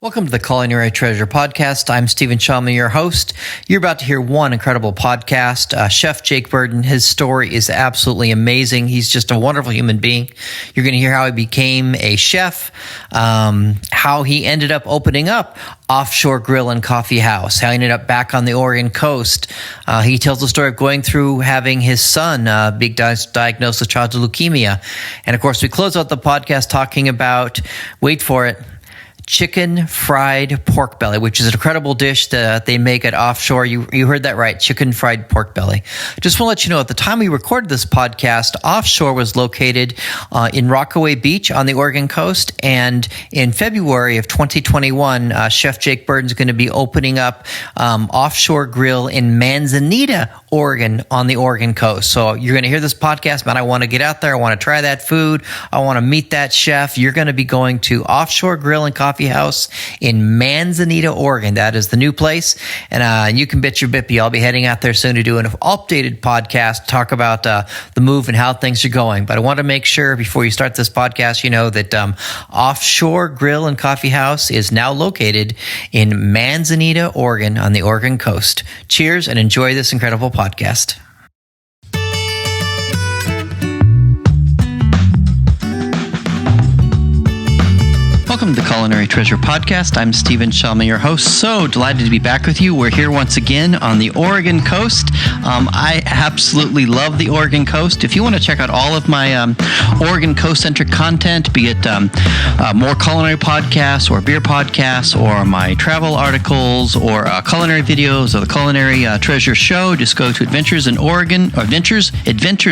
Welcome to the Culinary Treasure Podcast. I'm Stephen Shomler, your host. You're about to hear one incredible podcast. Chef Jake Burden, his story is absolutely amazing. He's just a wonderful human being. You're going to hear how he became a chef, how he ended up opening up Offshore Grill and Coffee House, how he ended up back on the Oregon coast. He tells the story of going through having his son diagnosed with childhood leukemia. And of course, we close out the podcast talking about, wait for it, chicken fried pork belly, which is an incredible dish that they make at Offshore. You heard that right, chicken fried pork belly. Just want to let you know, at the time we recorded this podcast, Offshore was located in Rockaway Beach on the Oregon coast. And in February of 2021, Chef Jake Burden's going to be opening up Offshore Grill in Manzanita, Oregon, on the Oregon coast. So you're going to hear this podcast, man, I want to get out there. I want to try that food. I want to meet that chef. You're going to be going to Offshore Grill and Coffee House in Manzanita, Oregon. That is the new place. And you can bet your bippy I'll be heading out there soon to do an updated podcast, talk about the move and how things are going. But I want to make sure before you start this podcast, you know that Offshore Grill and Coffee House is now located in Manzanita, Oregon, on the Oregon coast. Cheers and enjoy this incredible podcast. Welcome to the Culinary Treasure Podcast. I'm Stephen Shomler, your host. So delighted to be back with you. We're here once again on the Oregon coast. I absolutely love the Oregon coast. If you want to check out all of my Oregon coast-centric content, be it more culinary podcasts or beer podcasts or my travel articles or culinary videos or the Culinary Treasure Show, just go to Adventures in Oregon, or Adventures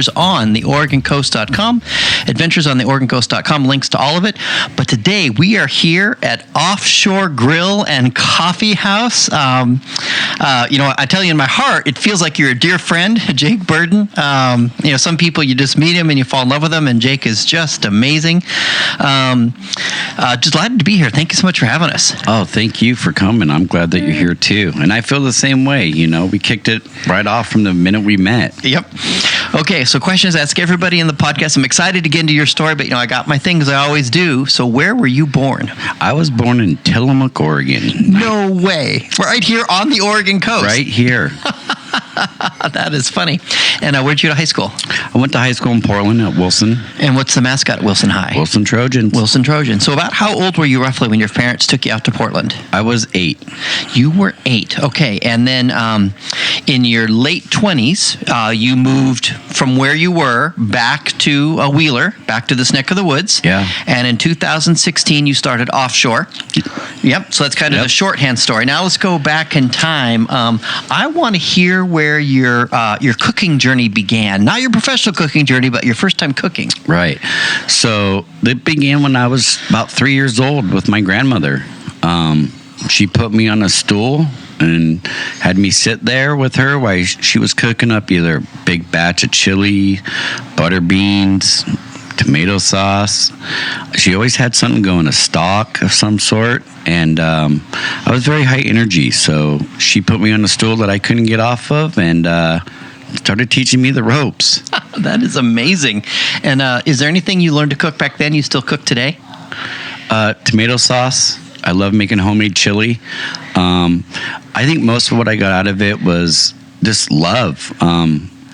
on the OregonCoast.com. Adventures on the OregonCoast.com, links to all of it. But today we are here at Offshore Grill and Coffee House. I tell you, in my heart, it feels like you're a dear friend, Jake Burden. Some people, you just meet him and you fall in love with him, and Jake is just amazing. Just delighted to be here. Thank you so much for having us. Oh, thank you for coming. I'm glad that you're here too. And I feel the same way. We kicked it right off from the minute we met. Yep. Okay, so questions I ask everybody in the podcast. I'm excited to get into your story, but I got my things I always do. So where were you born? I was born in Tillamook, Oregon. No way. Right here on the Oregon coast. Right here. That is funny. And where'd you go to high school? I went to high school in Portland at Wilson. And what's the mascot at Wilson High? Wilson Trojans. Wilson Trojans. So about how old were you roughly when your parents took you out to Portland? I was 8. You were 8. Okay. And then in your late 20s, you moved from where you were back to Wheeler, back to this neck of the woods. Yeah. And in 2016, you started Offshore. Yep. So that's kind of the shorthand story. Now let's go back in time. I want to hear where your cooking journey began. Not your professional cooking journey, but your first time cooking. Right. So it began when I was about 3 years old with my grandmother. She put me on a stool and had me sit there with her while she was cooking up either a big batch of chili, butter beans, tomato sauce. She always had something going, a stock of some sort. And I was very high energy. So she put me on a stool that I couldn't get off of and started teaching me the ropes. That is amazing. And is there anything you learned to cook back then you still cook today? Tomato sauce. I love making homemade chili. I think most of what I got out of it was just love.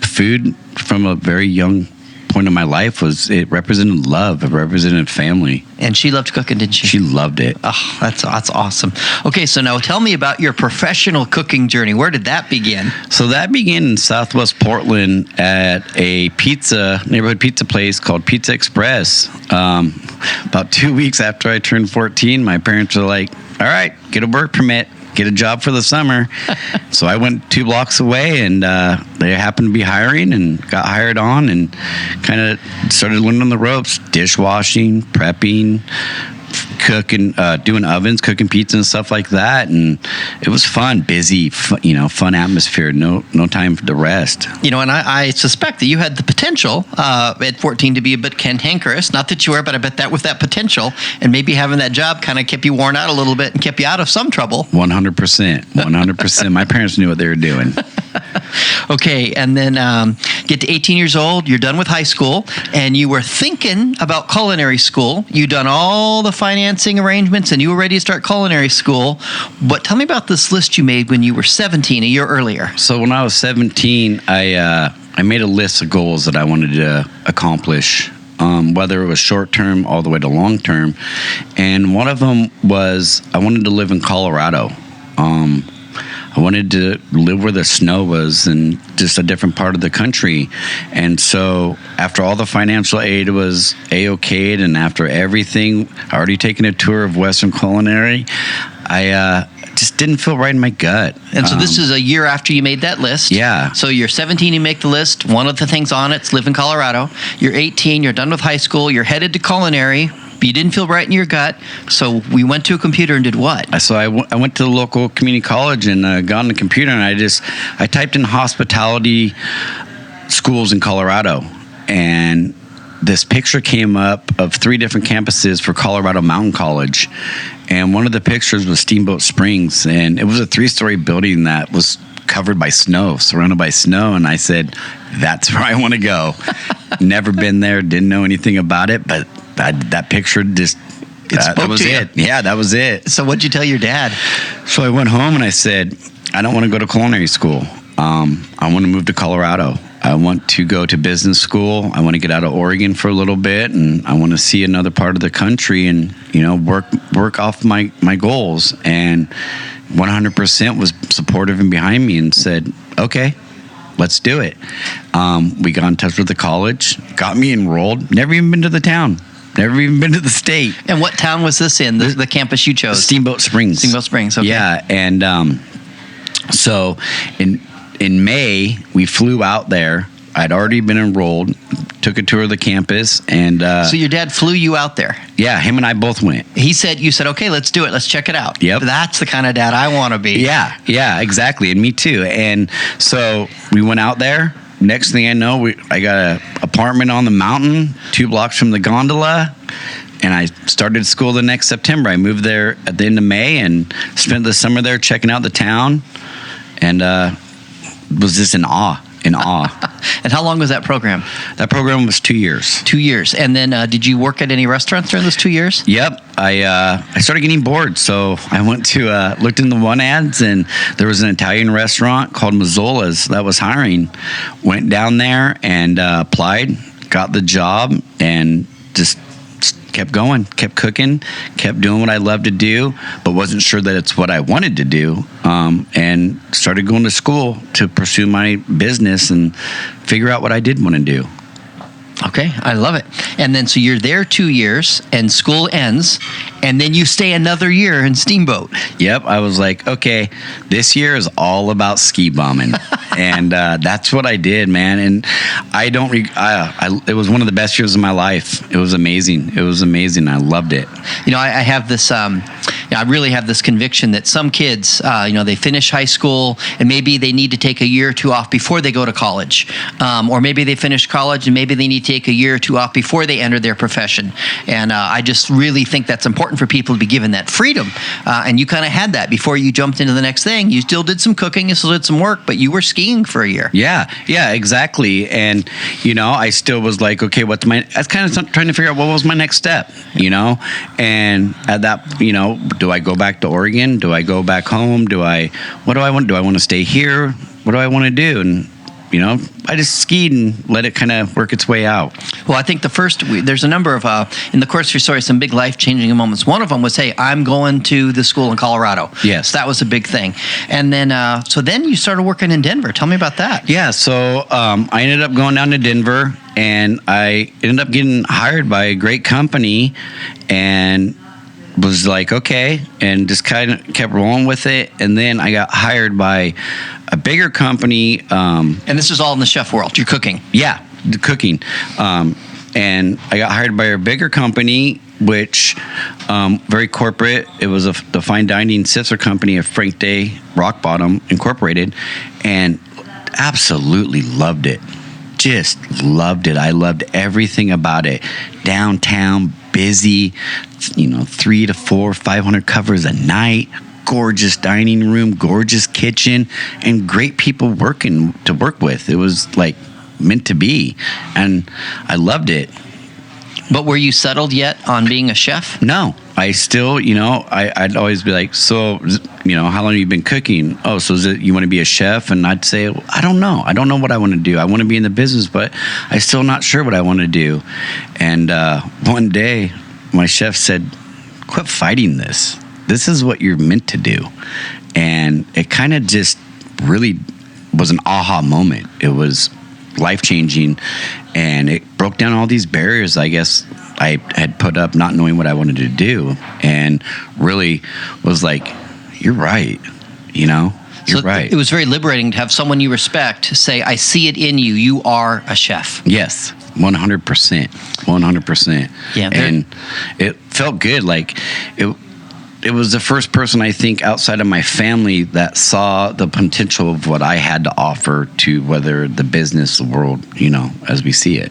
Food from a very young point of my life it represented love. It represented family. And she loved cooking, didn't she? She loved it. Oh, that's awesome. Okay, so now tell me about your professional cooking journey. Where did that begin? So that began in Southwest Portland at a neighborhood pizza place called Pizza Express. About 2 weeks after I turned 14, my parents were like, all right, get a work permit. Get a job for the summer. So I went 2 blocks away and they happened to be hiring and got hired on and kind of started learning the ropes, dishwashing, prepping, cooking, doing ovens, cooking pizza and stuff like that. And it was fun, busy, fun atmosphere, no time to rest. And I suspect that you had the potential at 14 to be a bit cantankerous. Not that you were, but I bet that with that potential and maybe having that job kind of kept you worn out a little bit and kept you out of some trouble. 100%. My parents knew what they were doing. Okay, and then get to 18 years old, you're done with high school, and you were thinking about culinary school. You'd done all the financing arrangements, and you were ready to start culinary school. But tell me about this list you made when you were 17, a year earlier. So when I was 17, I made a list of goals that I wanted to accomplish, whether it was short-term all the way to long-term. And one of them was I wanted to live in Colorado. I wanted to live where the snow was and just a different part of the country. And so after all the financial aid was A-okayed and after everything, I already taken a tour of Western Culinary, I just didn't feel right in my gut. And so this is a year after you made that list. Yeah. So you're 17, you make the list. One of the things on it's live in Colorado. You're 18, you're done with high school, you're headed to culinary. But you didn't feel right in your gut, so we went to a computer and did what? So I went to the local community college and got on the computer, and I typed in hospitality schools in Colorado, and this picture came up of 3 different campuses for Colorado Mountain College, and one of the pictures was Steamboat Springs, and it was a 3-story building that was covered by snow, surrounded by snow, and I said, that's where I want to go. Never been there, didn't know anything about it, but that picture just, that was it. Yeah, that was it. So what'd you tell your dad? So I went home and I said, I don't want to go to culinary school. I want to move to Colorado. I want to go to business school. I want to get out of Oregon for a little bit, and I want to see another part of the country and, work off my goals. And 100% was supportive and behind me and said, okay, let's do it. We got in touch with the college, got me enrolled, never even been to the town. Never even been to the state. And what town was this in, the campus you chose? Steamboat Springs. Steamboat Springs, okay. Yeah, and so in May, we flew out there. I'd already been enrolled, took a tour of the campus, and... so your dad flew you out there? Yeah, him and I both went. You said, okay, let's do it. Let's check it out. Yep. That's the kind of dad I want to be. Yeah, exactly, and me too. And so we went out there. Next thing I know, I got an apartment on the mountain, 2 blocks from the gondola, and I started school the next September. I moved there at the end of May and spent the summer there checking out the town, and was just in awe. And how long was that program? That program was 2 years. 2 years. And then did you work at any restaurants during those 2 years? Yep. I started getting bored, so I went to looked in the one ads, and there was an Italian restaurant called Mazzola's that was hiring. Went down there and applied, got the job, and just kept going, kept cooking, kept doing what I loved to do, but wasn't sure that it's what I wanted to do, and started going to school to pursue my business and figure out what I did want to do. Okay, I love it. And then so you're there 2 years, and school ends, and then you stay another year in Steamboat. Yep, I was like, okay, this year is all about ski bombing. And that's what I did, man. And it was one of the best years of my life. It was amazing. I loved it. I have this, I really have this conviction that some kids, they finish high school and maybe they need to take a year or 2 off before they go to college. Or maybe they finish college and maybe they need to take a year or 2 off before they enter their profession. And I just really think that's important for people to be given that freedom. And you kind of had that before you jumped into the next thing. You still did some cooking, you still did some work, but you were skiing for a year. Yeah, exactly. And, I still was like, okay, I was kind of trying to figure out what was my next step, and at that, do I go back to Oregon? Do I go back home? What do I want? Do I want to stay here? What do I want to do? And, I just skied and let it kind of work its way out. Well, I think there's a number of, in the course of your story, some big life-changing moments. One of them was, hey, I'm going to the school in Colorado. Yes. So that was a big thing. And then, then you started working in Denver. Tell me about that. Yeah, so I ended up going down to Denver, and I ended up getting hired by a great company, and was like, okay, and just kind of kept rolling with it. And then I got hired by a bigger company. And this is all in the chef world. You're cooking. Yeah, the cooking. And I got hired by a bigger company, which very corporate. It was the fine dining sister company of Frank Day Rock Bottom Incorporated, and absolutely loved it. Just loved it. I loved everything about it. Downtown, busy, 300 to 400, 500 covers a night, gorgeous dining room, gorgeous kitchen, and great people to work with. It was like meant to be, and I loved it. But were you settled yet on being a chef? No, I still, I'd always be like, so, how long have you been cooking? Oh, so is it, you want to be a chef? And I'd say, well, I don't know. I don't know what I want to do. I want to be in the business, but I'm still not sure what I want to do. And one day, my chef said, quit fighting this. This is what you're meant to do. And it kind of just really was an aha moment. It was life-changing, and it broke down all these barriers I guess I had put up not knowing what I wanted to do, and really was like, you're right, you're right. It was very liberating to have someone you respect say, I see it in you. You are a chef. Yes, 100%. 100%. Yeah. And it felt good. Like, it was the first person, I think, outside of my family that saw the potential of what I had to offer to whether the business, the world, as we see it.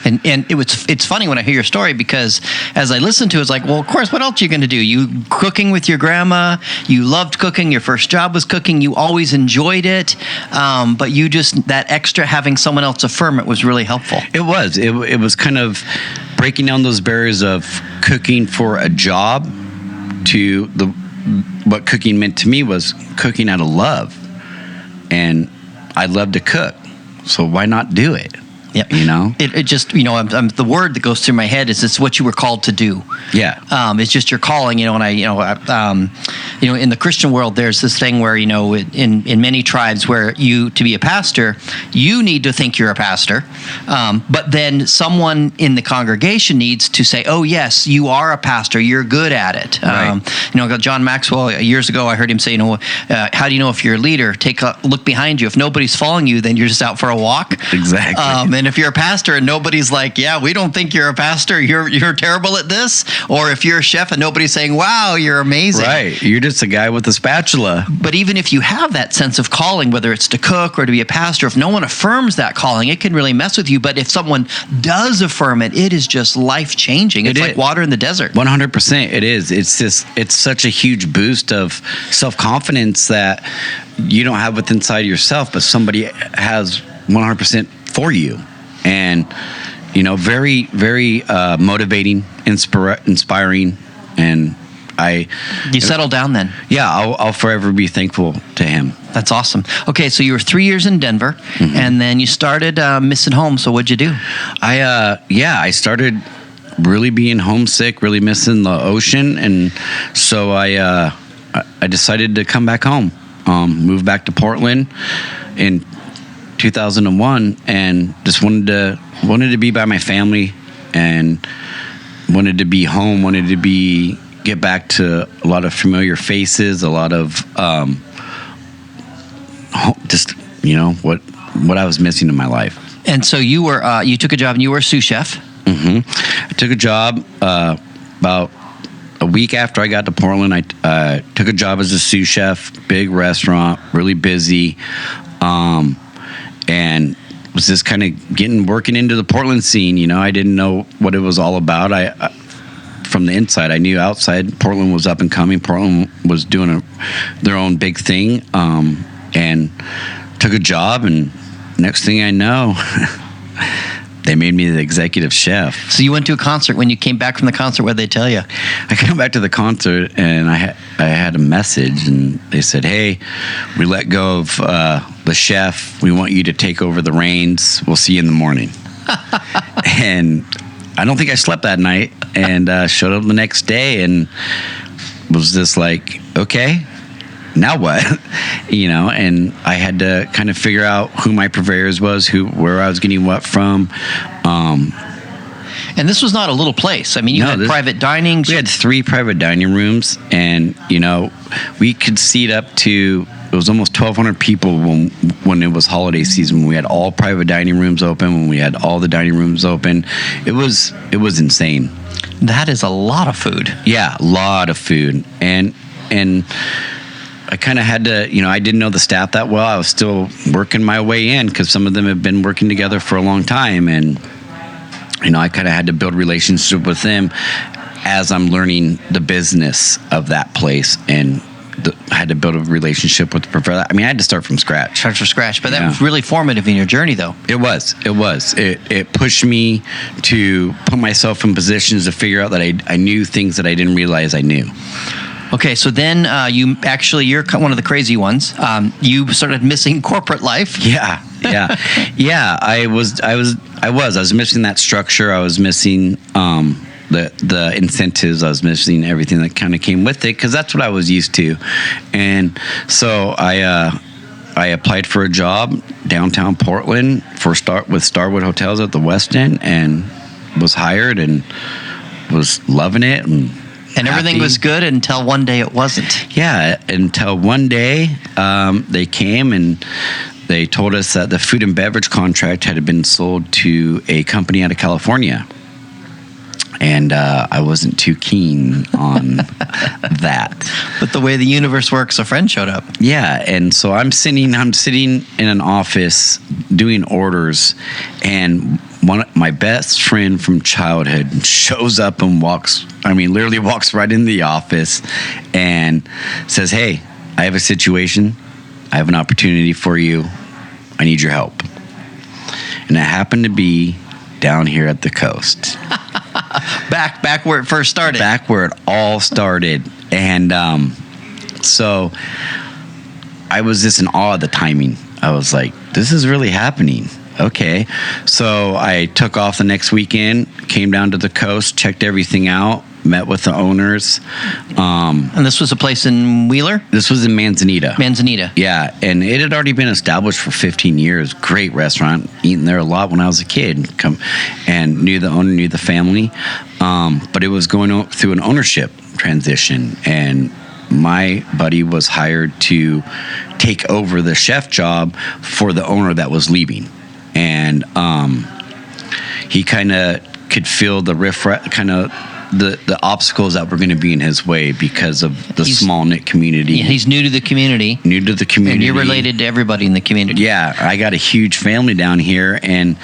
And it's funny when I hear your story, because as I listen to it, it's like, well, of course, what else are you going to do? You cooking with your grandma, you loved cooking, your first job was cooking, you always enjoyed it, but you just, that extra having someone else affirm it was really helpful. It was. It was kind of breaking down those barriers of cooking for a job to what cooking meant to me was cooking out of love. And I love to cook, so why not do it? Yep. It just, the word that goes through my head is it's what you were called to do. Yeah. It's just your calling, and in the Christian world, there's this thing where, in many tribes where to be a pastor, you need to think you're a pastor. But then someone in the congregation needs to say, oh, yes, you are a pastor. You're good at it. Right. John Maxwell, years ago, I heard him say, how do you know if you're a leader? Take a look behind you. If nobody's following you, then you're just out for a walk. Exactly. And if you're a pastor and nobody's like, yeah, we don't think you're a pastor, you're terrible at this. Or if you're a chef and nobody's saying, wow, you're amazing. Right. You're just a guy with a spatula. But even if you have that sense of calling, whether it's to cook or to be a pastor, if no one affirms that calling, it can really mess with you. But if someone does affirm it, it is just life-changing. It's like water in the desert. 100% it is. It's such a huge boost of self-confidence that you don't have within inside yourself, but somebody has 100% for you. And, very, very motivating, inspiring. And You settled down then? Yeah, I'll forever be thankful to him. That's awesome. Okay, so you were 3 years in Denver, mm-hmm. and then you started missing home. So what'd you do? I started really being homesick, really missing the ocean. And so I decided to come back home, move back to Portland in 2001, and just wanted to be by my family, and wanted to be home, wanted to get back to a lot of familiar faces, a lot of just what I was missing in my life. And so you took a job and you were a sous chef. Mm-hmm. I took a job about a week after I got to Portland. I took a job as a sous chef, big restaurant, really busy. And was just kind of working into the Portland scene. I didn't know what it was all about. I from the inside, I knew outside Portland was up and coming. Portland was doing their own big thing, and took a job. And next thing I know, they made me the executive chef. So you went to a concert. When you came back from the concert, what did they tell you? I came back to the concert, and I had a message, and they said, hey, we let go of the chef. We want you to take over the reins. We'll see you in the morning. And I don't think I slept that night, and showed up the next day and was just like, okay, now what? And I had to kind of figure out who my purveyors was, where I was getting what from. And this was not a little place. I mean, you had private dining. We had 3 private dining rooms, and, we could seat up to, it was almost 1,200 people when it was holiday season, when we had all private dining rooms open, when we had all the dining rooms open. It was insane. That is a lot of food. Yeah, a lot of food. And I kind of had to, I didn't know the staff that well. I was still working my way in, because some of them have been working together for a long time. And, I kind of had to build relationship with them as I'm learning the business of that place. And had to build a relationship with the professor. I mean, I had to start from scratch. Start from scratch, but that was really formative in your journey, though. It was. It pushed me to put myself in positions to figure out that I knew things that I didn't realize I knew. Okay, so then you're one of the crazy ones. You started missing corporate life. Yeah. I was missing that structure. I was missing the incentives. I was missing everything that kind of came with it, because that's what I was used to. And so I applied for a job downtown Portland with Starwood Hotels at the West End, and was hired and was loving it and everything was good until one day it wasn't. Yeah, until one day they came and they told us that the food and beverage contract had been sold to a company out of California. And I wasn't too keen on that. But the way the universe works, a friend showed up. Yeah, and so I'm sitting in an office doing orders, and my best friend from childhood shows up and literally walks right in the office and says, "Hey, I have a situation. I have an opportunity for you. I need your help." And it happened to be down here at the coast. Back where it first started. Back where it all started. And so I was just in awe of the timing. I was like, this is really happening. Okay. So I took off the next weekend, came down to the coast, checked everything out, met with the owners. And this was a place in Wheeler? This was in Manzanita. Manzanita. Yeah, and it had already been established for 15 years. Great restaurant. Eaten there a lot when I was a kid. And knew the owner, knew the family. But it was going through an ownership transition. And my buddy was hired to take over the chef job for the owner that was leaving. And he kind of could feel the the obstacles that were going to be in his way because of the small knit community. Yeah, he's new to the community. And you're related to everybody in the community. Yeah, I got a huge family down here, and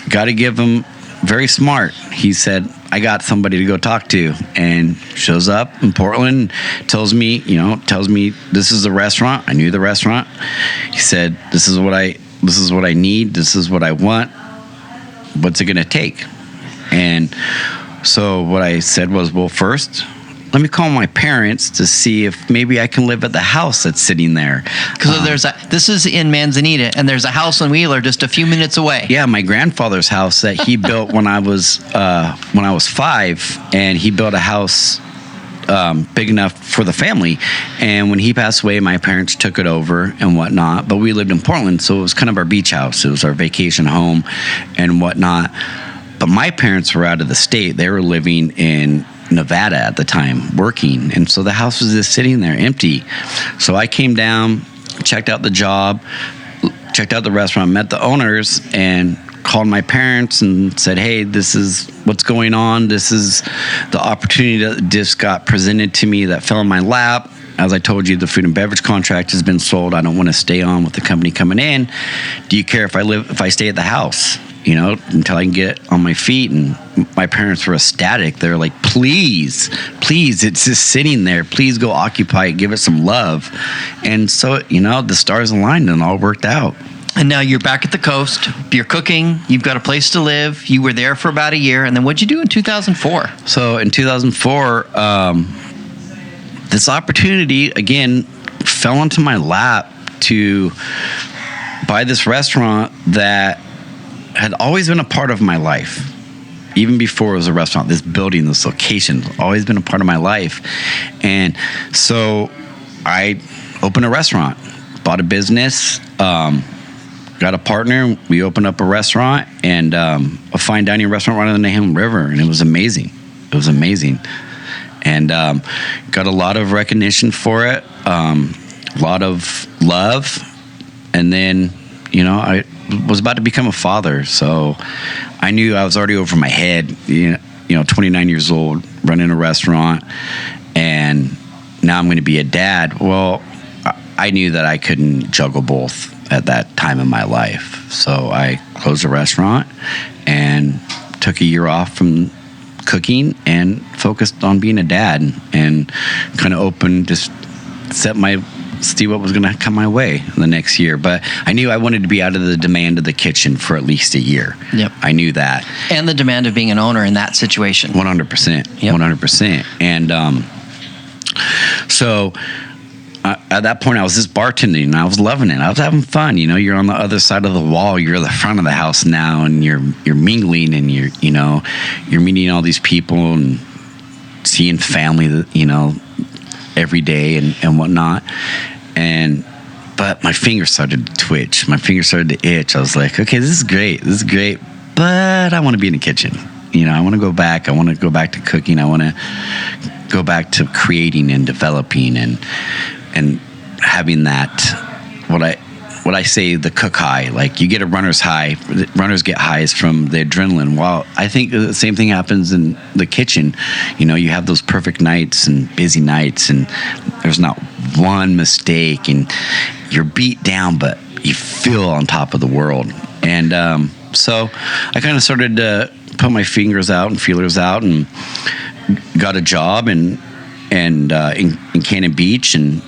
got to give him very smart. He said, "I got somebody to go talk to," and shows up in Portland, tells me this is the restaurant. I knew the restaurant. He said, "This is what I need. This is what I want. What's it going to take?" And so what I said was, well, first, let me call my parents to see if maybe I can live at the house that's sitting there. Because this is in Manzanita, and there's a house in Wheeler just a few minutes away. Yeah, my grandfather's house that he built when I was 5, and he built a house big enough for the family. And when he passed away, my parents took it over and whatnot. But we lived in Portland, so it was kind of our beach house. It was our vacation home and whatnot. But my parents were out of the state. They were living in Nevada at the time, working. And so the house was just sitting there empty. So I came down, checked out the job, checked out the restaurant, met the owners, and called my parents and said, "Hey, this is what's going on. This is the opportunity that just got presented to me that fell in my lap. As I told you, the food and beverage contract has been sold. I don't want to stay on with the company coming in. Do you care if I stay at the house, until I can get on my feet?" And my parents were ecstatic. They're like, please, it's just sitting there. Please go occupy it. Give it some love. And so, the stars aligned and it all worked out. And now you're back at the coast. You're cooking. You've got a place to live. You were there for about a year. And then what'd you do in 2004? So in 2004, this opportunity, again, fell into my lap to buy this restaurant that had always been a part of my life. Even before it was a restaurant, this building, this location, always been a part of my life. And so I opened a restaurant, bought a business, got a partner. We opened up a restaurant and a fine dining restaurant right on the Nahum River. And it was amazing. And got a lot of recognition for it, a lot of love. And then, I was about to become a father. So I knew I was already over my head, 29 years old, running a restaurant. And now I'm going to be a dad. Well, I knew that I couldn't juggle both at that time in my life. So I closed the restaurant and took a year off from cooking and focused on being a dad, and kind of opened, just see what was going to come my way the next year. But I knew I wanted to be out of the demand of the kitchen for at least a year. Yep. I knew that. And the demand of being an owner in that situation. 100%. Yep. 100%. And so at that point, I was just bartending, and I was loving it. I was having fun. You're on the other side of the wall. You're the front of the house now, and you're mingling, and you're meeting all these people and seeing family that, every day and whatnot. But my fingers started to twitch. My fingers started to itch. I was like, okay, this is great, but I want to be in the kitchen. I want to go back. I want to go back to cooking. I want to go back to creating and developing and having that, what I say, the cook high. Like, you get a runner's high. Runners get highs from the adrenaline. Well, I think the same thing happens in the kitchen. You have those perfect nights and busy nights, and there's not one mistake, and you're beat down, but you feel on top of the world. And so I kind of started to put my fingers out and feelers out, and got a job in Cannon Beach, and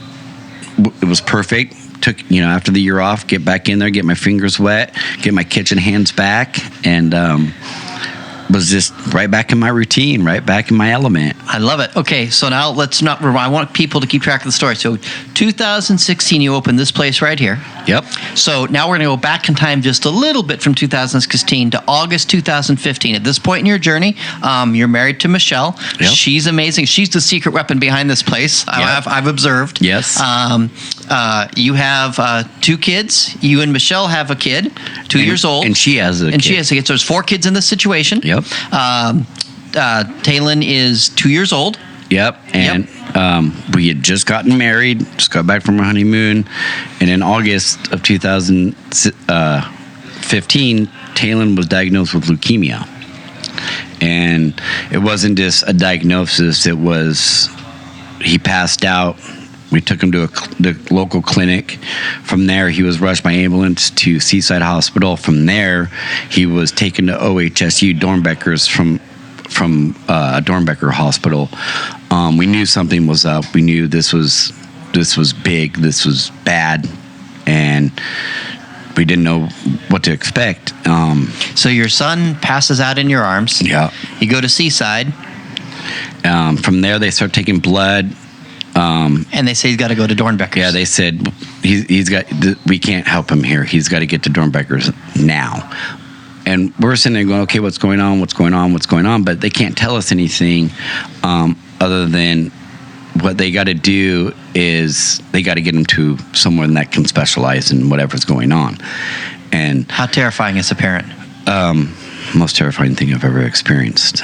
it was perfect. Took, after the year off, get back in there, get my fingers wet, get my kitchen hands back, and was just right back in my routine, right back in my element. I love it. Okay, so now let's not rewind. I want people to keep track of the story. So 2016, you opened this place right here. Yep. So now we're going to go back in time just a little bit from 2016 to August 2015. At this point in your journey, you're married to Michelle. Yep. She's amazing. She's the secret weapon behind this place. Yep. I've observed. Yes. You have 2 kids. You and Michelle have a kid, 2 years old. And she has a kid. She has a kid. So there's 4 kids in this situation. Yep. Talon is 2 years old. Yep. And we had just gotten married, just got back from our honeymoon. And in August of 2015, Talon was diagnosed with leukemia. And it wasn't just a diagnosis, it was, he passed out. We took him to the local clinic. From there, he was rushed by ambulance to Seaside Hospital. From there, he was taken to OHSU Dornbeckers from Dornbecker Hospital. We knew something was up. We knew this was big. This was bad, and we didn't know what to expect. So your son passes out in your arms. Yeah. You go to Seaside. From there, they start taking blood. And they say he's got to go to Dornbeckers. Yeah, they said we can't help him here. He's got to get to Dornbeckers now. And we're sitting there going, okay, what's going on? But they can't tell us anything other than what they got to do is they got to get him to someone that can specialize in whatever's going on. And how terrifying as a parent? Most terrifying thing I've ever experienced.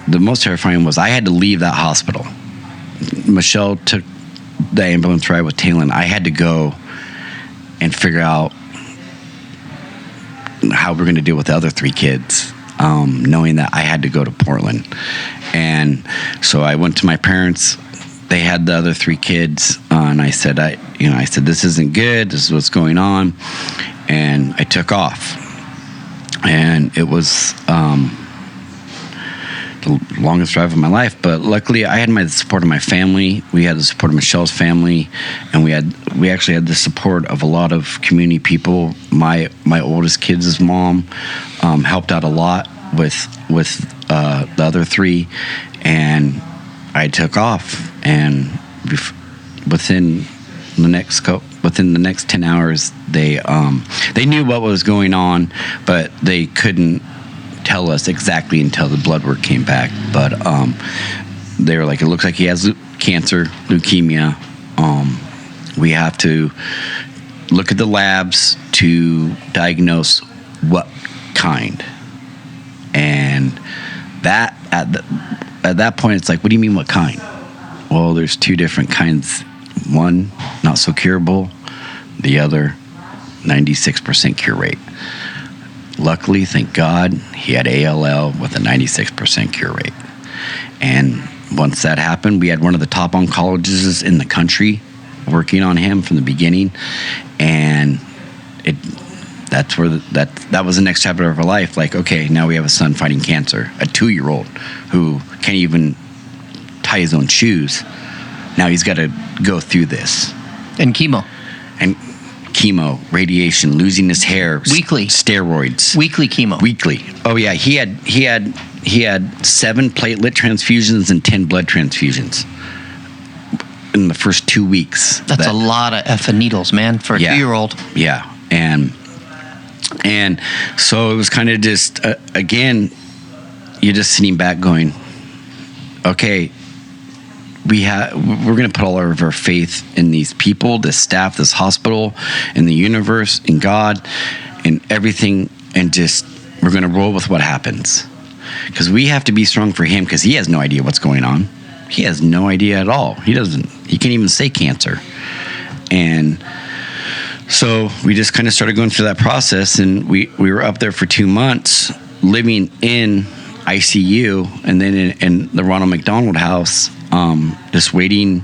The most terrifying was I had to leave that hospital. Michelle took the ambulance ride with Talon. I had to go and figure out how we're going to deal with the other 3 kids, knowing that I had to go to Portland. And so I went to my parents. They had the other 3 kids, and I said, this isn't good. This is what's going on. And I took off. And it was the longest drive of my life, but luckily I had the support of my family. We had the support of Michelle's family, and we actually had the support of a lot of community people. My oldest kid's mom helped out a lot with the other 3, and I took off. And within the next 10 hours, they knew what was going on, but they couldn't tell us exactly until the blood work came back. But they were like, it looks like he has cancer, leukemia. We have to look at the labs to diagnose what kind. And that at that point, it's like, what do you mean what kind? Well, there's 2 different kinds. One, not so curable. The other, 96% cure rate. Luckily, thank God, he had ALL with a 96% cure rate. And once that happened, we had one of the top oncologists in the country working on him from the beginning. And that was the next chapter of our life. Like, okay, now we have a son fighting cancer, a 2-year-old who can't even tie his own shoes. Now he's got to go through this. And chemo. And chemo, radiation, losing his hair. Weekly. Steroids. Weekly chemo. Weekly. Oh, yeah. He had 7 platelet transfusions and 10 blood transfusions in the first 2 weeks. That's a lot of effing needles, man, for a 2-year-old. Yeah. And so it was kind of just, again, you're just sitting back going, okay, we're going to put all of our faith in these people, this staff, this hospital, in the universe, in God, in everything, and just we're going to roll with what happens. Because we have to be strong for him, because he has no idea what's going on. He has no idea at all. He can't even say cancer. And so we just kind of started going through that process, and we were up there for 2 months living in ICU, and then in the Ronald McDonald House, just waiting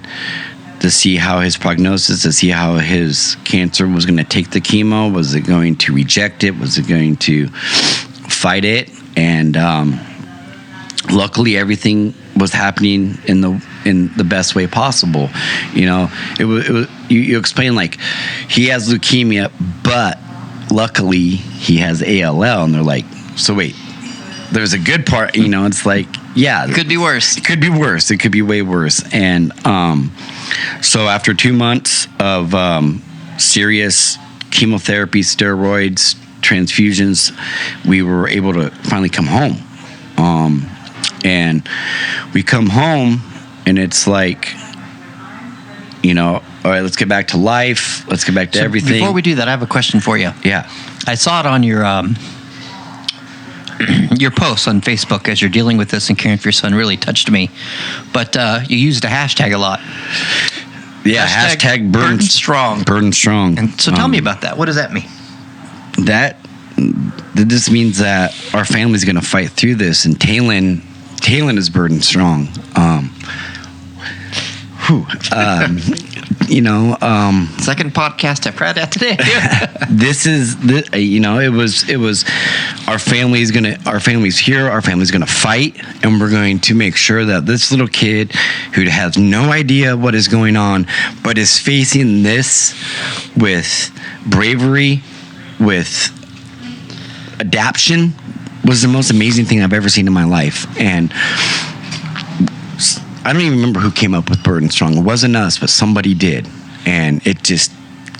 to see how his prognosis, to see how his cancer was going to take the chemo. Was it going to reject it? Was it going to fight it? And luckily, everything was happening in the best way possible. It was you explain, like, he has leukemia, but luckily he has ALL, and they're like, so wait, there's a good part. It's like, yeah, it could be worse. It could be worse. It could be way worse. And so after 2 months of serious chemotherapy, steroids, transfusions, we were able to finally come home. And we come home, and it's like, all right, let's get back to life. Let's get back to everything. Before we do that, I have a question for you. Yeah. I saw it on your posts on Facebook as you're dealing with this and caring for your son. Really touched me. But you used a hashtag a lot. Yeah, hashtag burden strong. Burden strong. And so tell me about that. What does that mean? That just means that our family's going to fight through this, and Talon is burden strong. Second podcast I've had that today. It was our family's here, our family's gonna fight, and we're going to make sure that this little kid who has no idea what is going on, but is facing this with bravery, with adaptation, was the most amazing thing I've ever seen in my life. And I don't even remember who came up with burden strong. It wasn't us, but somebody did. And it just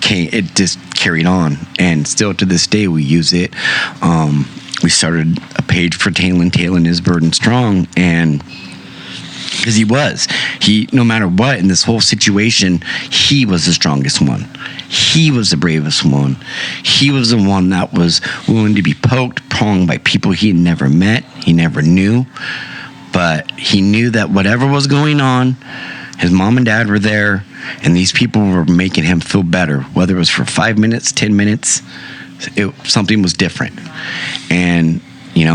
carried on. And still to this day, we use it. We started a page for Talon. Talon is burden strong. And because he, no matter what, in this whole situation, he was the strongest one. He was the bravest one. He was the one that was willing to be poked, pronged by people he had never met, he never knew. But he knew that whatever was going on, his mom and dad were there, and these people were making him feel better, whether it was for 5 minutes, 10 minutes, something was different. And,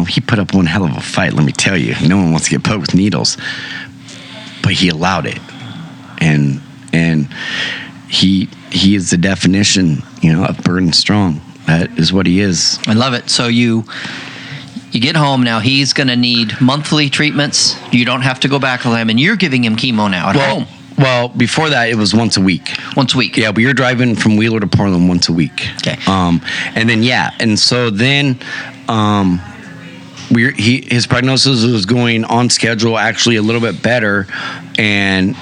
he put up one hell of a fight, let me tell you. No one wants to get poked with needles. But he allowed it. And he is the definition, of burden strong. That is what he is. I love it. So you get home now. He's going to need monthly treatments. You don't have to go back with him, and you're giving him chemo now at home. Well, before that, it was once a week. Once a week. Yeah, we were driving from Wheeler to Portland once a week. Okay. And then and so then his prognosis was going on schedule, actually a little bit better, and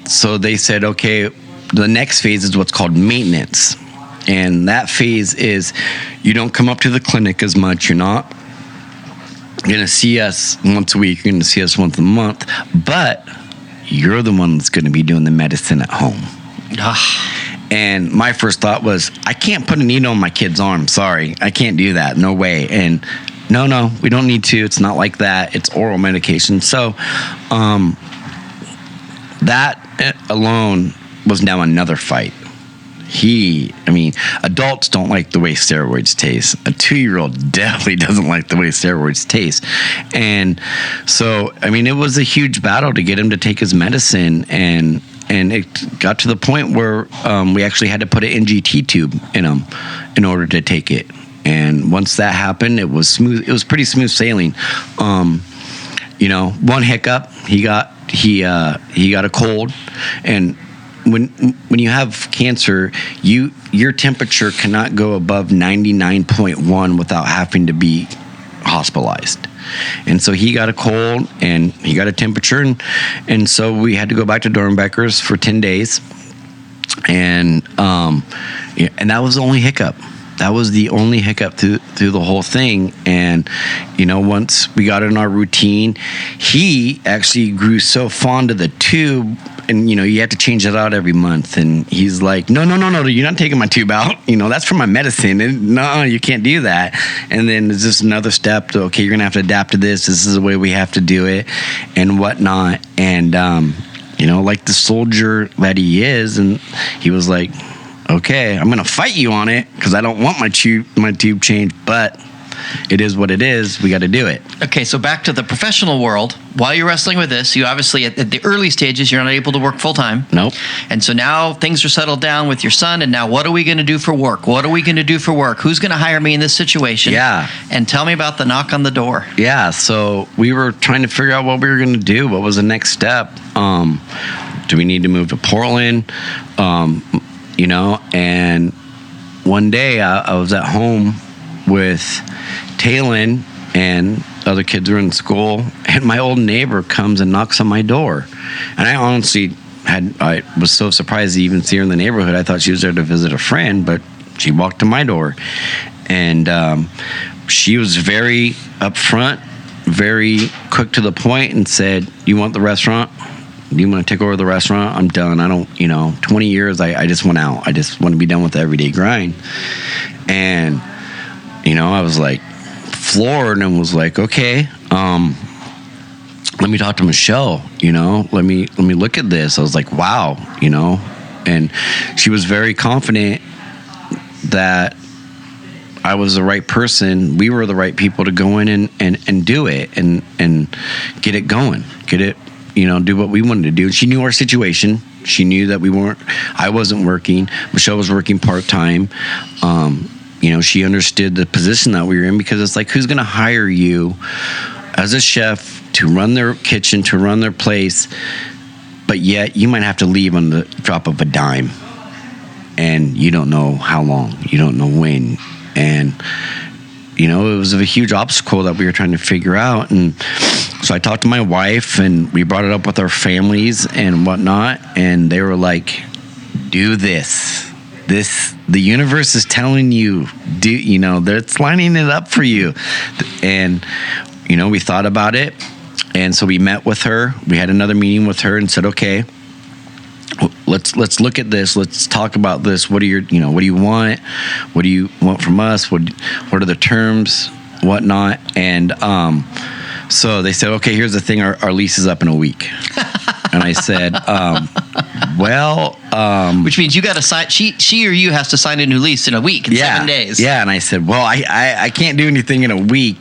so they said, okay, the next phase is what's called maintenance, and that phase is you don't come up to the clinic as much. You're not going to see us once a week. You're going to see us once a month, but you're the one that's going to be doing the medicine at home. And my first thought was, I can't put a needle on my kid's arm. Sorry, I can't do that. No way. And no, we don't need to. It's not like that. It's oral medication. So that alone was now another fight. Adults don't like the way steroids taste. A 2-year-old definitely doesn't like the way steroids taste. And so, it was a huge battle to get him to take his medicine. And it got to the point where we actually had to put an NGT tube in him in order to take it. And once that happened, it was smooth. It was pretty smooth sailing. One hiccup, he got he got a cold, and when you have cancer, your temperature cannot go above 99.1 without having to be hospitalized. And so he got a cold and he got a temperature, and so we had to go back to Dornbeckers for 10 days. And that was the only hiccup. That was the only hiccup through the whole thing. And, once we got in our routine, he actually grew so fond of the tube, and, you have to change it out every month. And he's like, no, you're not taking my tube out. That's for my medicine. And no, you can't do that. And then there's just another step to, okay, you're going to have to adapt to this. This is the way we have to do it and whatnot. And, like the soldier that he is, and he was like, okay, I'm going to fight you on it because I don't want my tube changed, but it is what it is. We got to do it. Okay, so back to the professional world. While you're wrestling with this, you obviously, at the early stages, you're not able to work full-time. Nope. And so now things are settled down with your son, and now what are we going to do for work? What are we going to do for work? Who's going to hire me in this situation? Yeah. And tell me about the knock on the door. Yeah, so we were trying to figure out what we were going to do. What was the next step? Do we need to move to Portland? And one day I was at home with Talon, and other kids were in school, and my old neighbor comes and knocks on my door. And I honestly I was so surprised to even see her in the neighborhood. I thought she was there to visit a friend, but she walked to my door. And she was very upfront, very quick to the point, and said, "You want the restaurant? Do you want to take over the restaurant? I'm done. I don't, 20 years, I just want out. I just want to be done with the everyday grind." And, I was like floored and was like, okay, let me talk to Michelle, let me look at this. I was like, wow, and she was very confident that I was the right person. We were the right people to go in and do it and get it going, get it, do what we wanted to do. She knew our situation. She knew that I wasn't working. Michelle was working part-time. She understood the position that we were in, because it's like, who's going to hire you as a chef to run their kitchen, to run their place, but yet you might have to leave on the drop of a dime, and you don't know how long, you don't know when. And, it was a huge obstacle that we were trying to figure out. And so I talked to my wife, and we brought it up with our families and whatnot, and they were like, do this. The universe is telling you, it's lining it up for you. And, we thought about it. And so we met with her. We had another meeting with her and said, okay, let's look at this. Let's talk about this. What do you want? What do you want from us? What are the terms, whatnot? And, so they said, okay, here's the thing. Our lease is up in a week. And I said, which means you got to sign. She or you has to sign a new lease in a week, in 7 days. Yeah, and I said, well, I can't do anything in a week,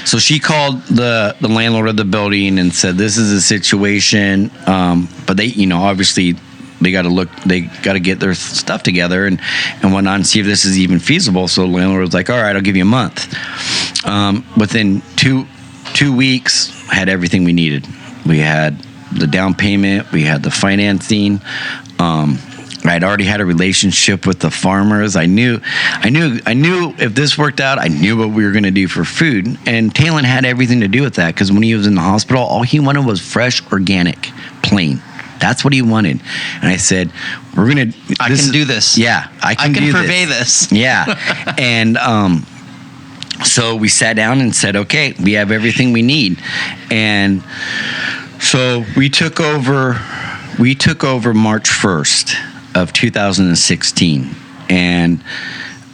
So she called the landlord of the building and said, this is a situation, but they, obviously they got to get their stuff together and whatnot and see if this is even feasible. So the landlord was like, all right, I'll give you a month. Within two weeks, had everything we needed. We had the down payment, we had the financing. I'd already had a relationship with the farmers. I knew if this worked out, I knew what we were going to do for food. And Talon had everything to do with that, because when he was in the hospital, all he wanted was fresh, organic, plain. That's what he wanted. And I said, I can do this. Yeah, I can purvey this. Yeah. And so we sat down and said, okay, we have everything we need. And so we took over March 1st of 2016, and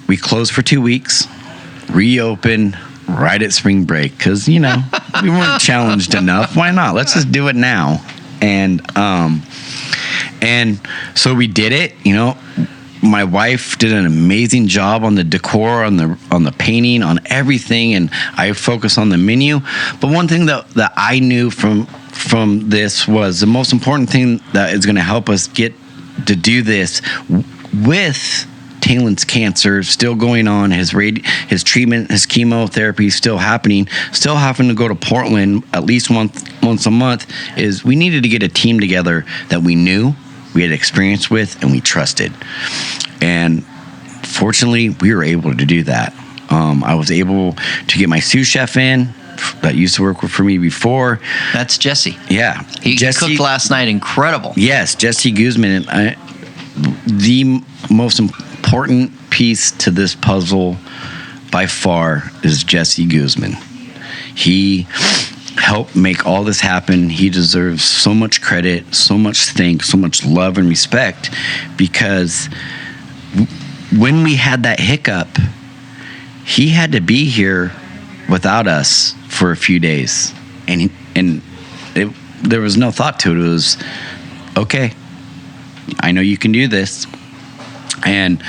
we closed for 2 weeks, reopened right at spring break, because we weren't challenged enough. Why not? Let's just do it now. And so we did it. My wife did an amazing job on the decor, on the painting, on everything, and I focused on the menu. But one thing that I knew from this was the most important thing that is going to help us get to do this with Talen's cancer still going on, his treatment, his chemotherapy still happening, still having to go to Portland at least once a month, is we needed to get a team together that we knew, we had experience with, and we trusted. And fortunately, we were able to do that. I was able to get my sous chef in that used to work for me before. That's Jesse. Yeah. He cooked last night. Incredible. Yes, Jesse Guzman. The most important piece to this puzzle by far is Jesse Guzman. He helped make all this happen. He deserves so much credit, so much thanks, so much love and respect, because when we had that hiccup, he had to be here without us for a few days, and there was no thought to it. It was, okay, I know you can do this. And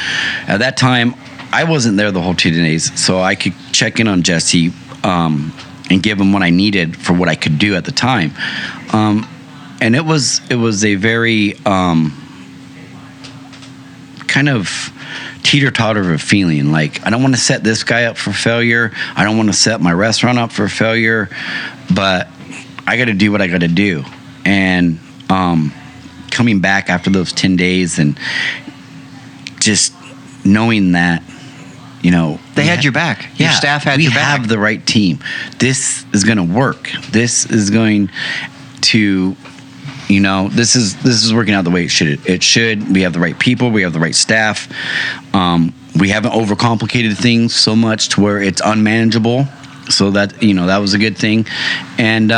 at that time, I wasn't there the whole 2 days, so I could check in on Jesse and give him what I needed for what I could do at the time. And it was a very kind of teeter-totter of a feeling. Like, I don't want to set this guy up for failure. I don't want to set my restaurant up for failure, but I got to do what I got to do. And coming back after those 10 days and just knowing that, you know, they had your back. Yeah, your staff had your back. We have the right team. This is going to work. This is going to, you know, this is working out the way it should. We have the right people. We have the right staff. We haven't overcomplicated things so much to where it's unmanageable. So that, you know, that was a good thing. And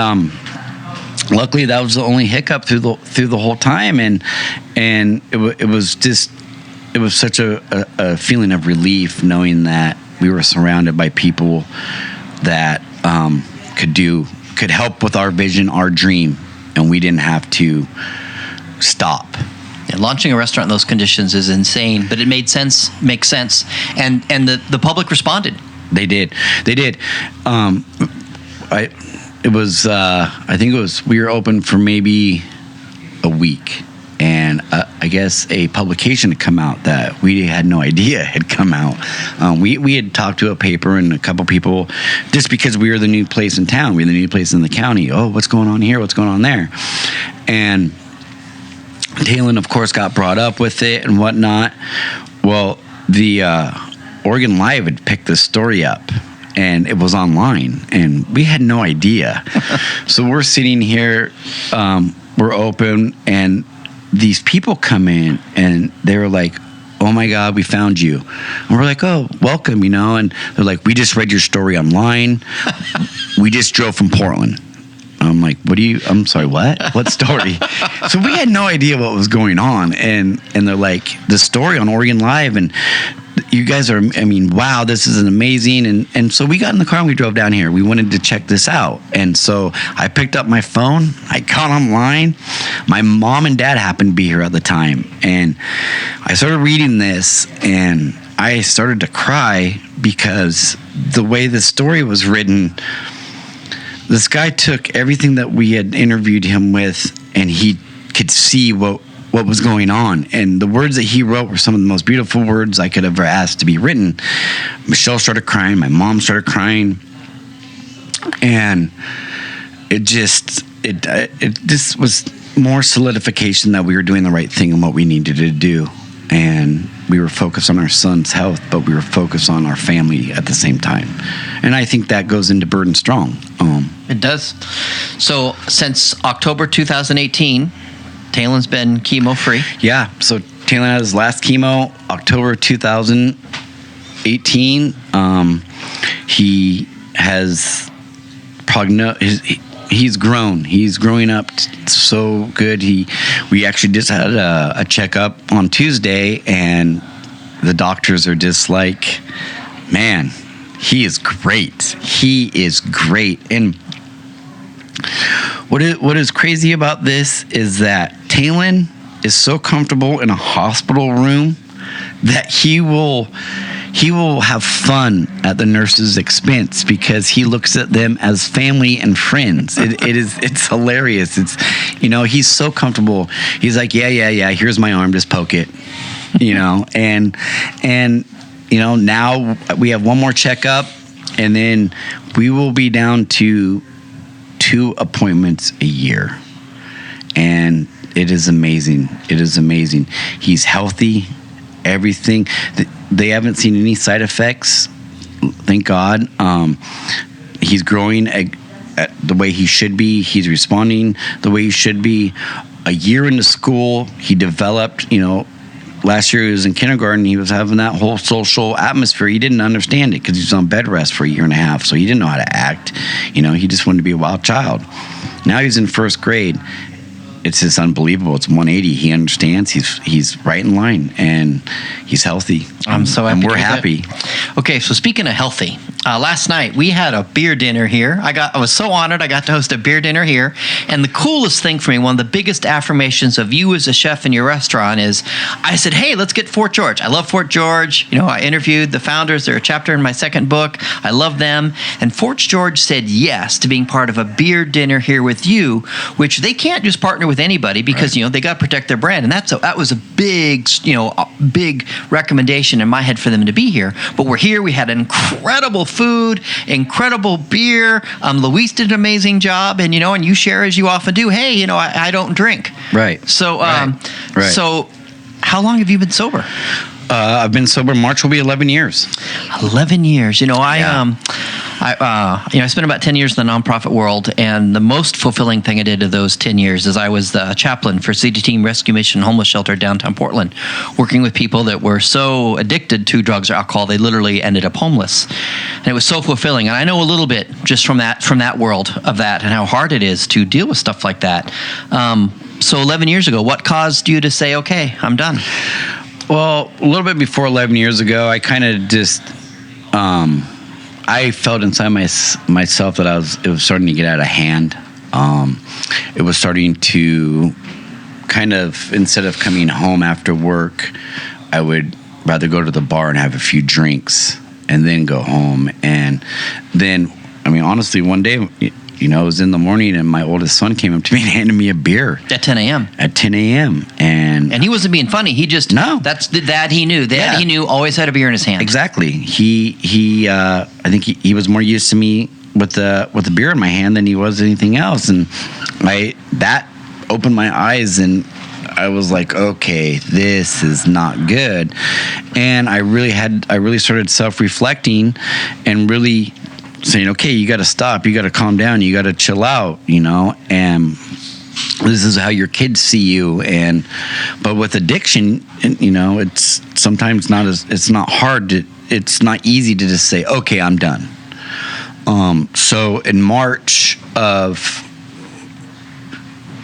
luckily, that was the only hiccup through the whole time. And it was such a feeling of relief knowing that we were surrounded by people that could help with our vision, our dream, and we didn't have to stop. Yeah, launching a restaurant in those conditions is insane, but it makes sense, and the public responded. They did. I think it was, we were open for maybe a week, and I guess a publication had come out that we had no idea had come out. We had talked to a paper and a couple people, just because we were the new place in town, we were the new place in the county. Oh, what's going on here? What's going on there? And Talen, of course, got brought up with it and whatnot. Well, the Oregon Live had picked this story up, and it was online, and we had no idea. So we're sitting here, we're open, and these people come in, and they were like, "Oh my God, we found you." And we're like, "Oh, welcome," you know. And they're like, "We just read your story online. We just drove from Portland." I'm like, I'm sorry, what? What story? So we had no idea what was going on. And they're like, the story on Oregon Live, and you guys are, I mean, wow, this is amazing. And so we got in the car and we drove down here. We wanted to check this out. And so I picked up my phone. I got online. My mom and dad happened to be here at the time. And I started reading this, and I started to cry because the way the story was written, this guy took everything that we had interviewed him with, and he could see what was going on. And the words that he wrote were some of the most beautiful words I could ever ask to be written. Michelle started crying. My mom started crying. And it just was more solidification that we were doing the right thing and what we needed to do. And we were focused on our son's health, but we were focused on our family at the same time. And I think that goes into Bird and Strong. It does. So since October 2018, Talen's been chemo-free. Yeah. So Talen had his last chemo October 2018. He has he's grown. He's growing up so good. We actually just had a checkup on Tuesday, and the doctors are just like, man, he is great. He is great. And what is crazy about this is that Talen is so comfortable in a hospital room that he will have fun at the nurse's expense because he looks at them as family and friends. It's hilarious. It's, you know, he's so comfortable. He's like, yeah, here's my arm, just poke it. and now we have one more checkup, and then we will be down to 2 appointments a year. And it is amazing. He's healthy, everything. They haven't seen any side effects, thank God. He's growing at the way he should be. He's responding the way he should be. A year into school, he developed, last year he was in kindergarten. He was having that whole social atmosphere. He didn't understand it because he was on bed rest for a year and a half. So he didn't know how to act. He just wanted to be a wild child. Now he's in first grade. It's just unbelievable. It's 180. He understands. He's right in line, and he's healthy. I'm so happy. And we're happy. Okay, so speaking of healthy, last night we had a beer dinner here. I was so honored. I got to host a beer dinner here, and the coolest thing for me, one of the biggest affirmations of you as a chef in your restaurant is, I said, "Hey, let's get Fort George." I love Fort George. I interviewed the founders. They're a chapter in my second book. I love them, and Fort George said yes to being part of a beer dinner here with you, which they can't just partner with anybody because they got to protect their brand, and that was a big big recommendation in my head for them to be here. But we're here. We had incredible food, incredible beer. Luis did an amazing job, and and you share as you often do. Hey, I don't drink. Right. So right. So how long have you been sober? I've been sober. March will be 11 years. 11 years. I spent about 10 years in the nonprofit world, and the most fulfilling thing I did of those 10 years is I was the chaplain for City Team Rescue Mission Homeless Shelter downtown Portland, working with people that were so addicted to drugs or alcohol they literally ended up homeless. And it was so fulfilling. And I know a little bit just from that world of that and how hard it is to deal with stuff like that. So 11 years ago, what caused you to say, okay, I'm done? Well, a little bit before 11 years ago, I kind of just, I felt inside myself that it was starting to get out of hand. It was starting to kind of, instead of coming home after work, I would rather go to the bar and have a few drinks and then go home. And then, honestly, one day, it was in the morning, and my oldest son came up to me and handed me a beer. At 10 a.m. At 10 a.m. And he wasn't being funny. He just, no. That's that he knew. He knew, always had a beer in his hand. Exactly. I think he was more used to me with the beer in my hand than he was anything else. And that opened my eyes, and I was like, okay, this is not good. And I really started self-reflecting and really saying, okay, you got to stop, you got to calm down, you got to chill out, and this is how your kids see you. But with addiction, it's sometimes it's not easy to just say, okay, I'm done. So in March of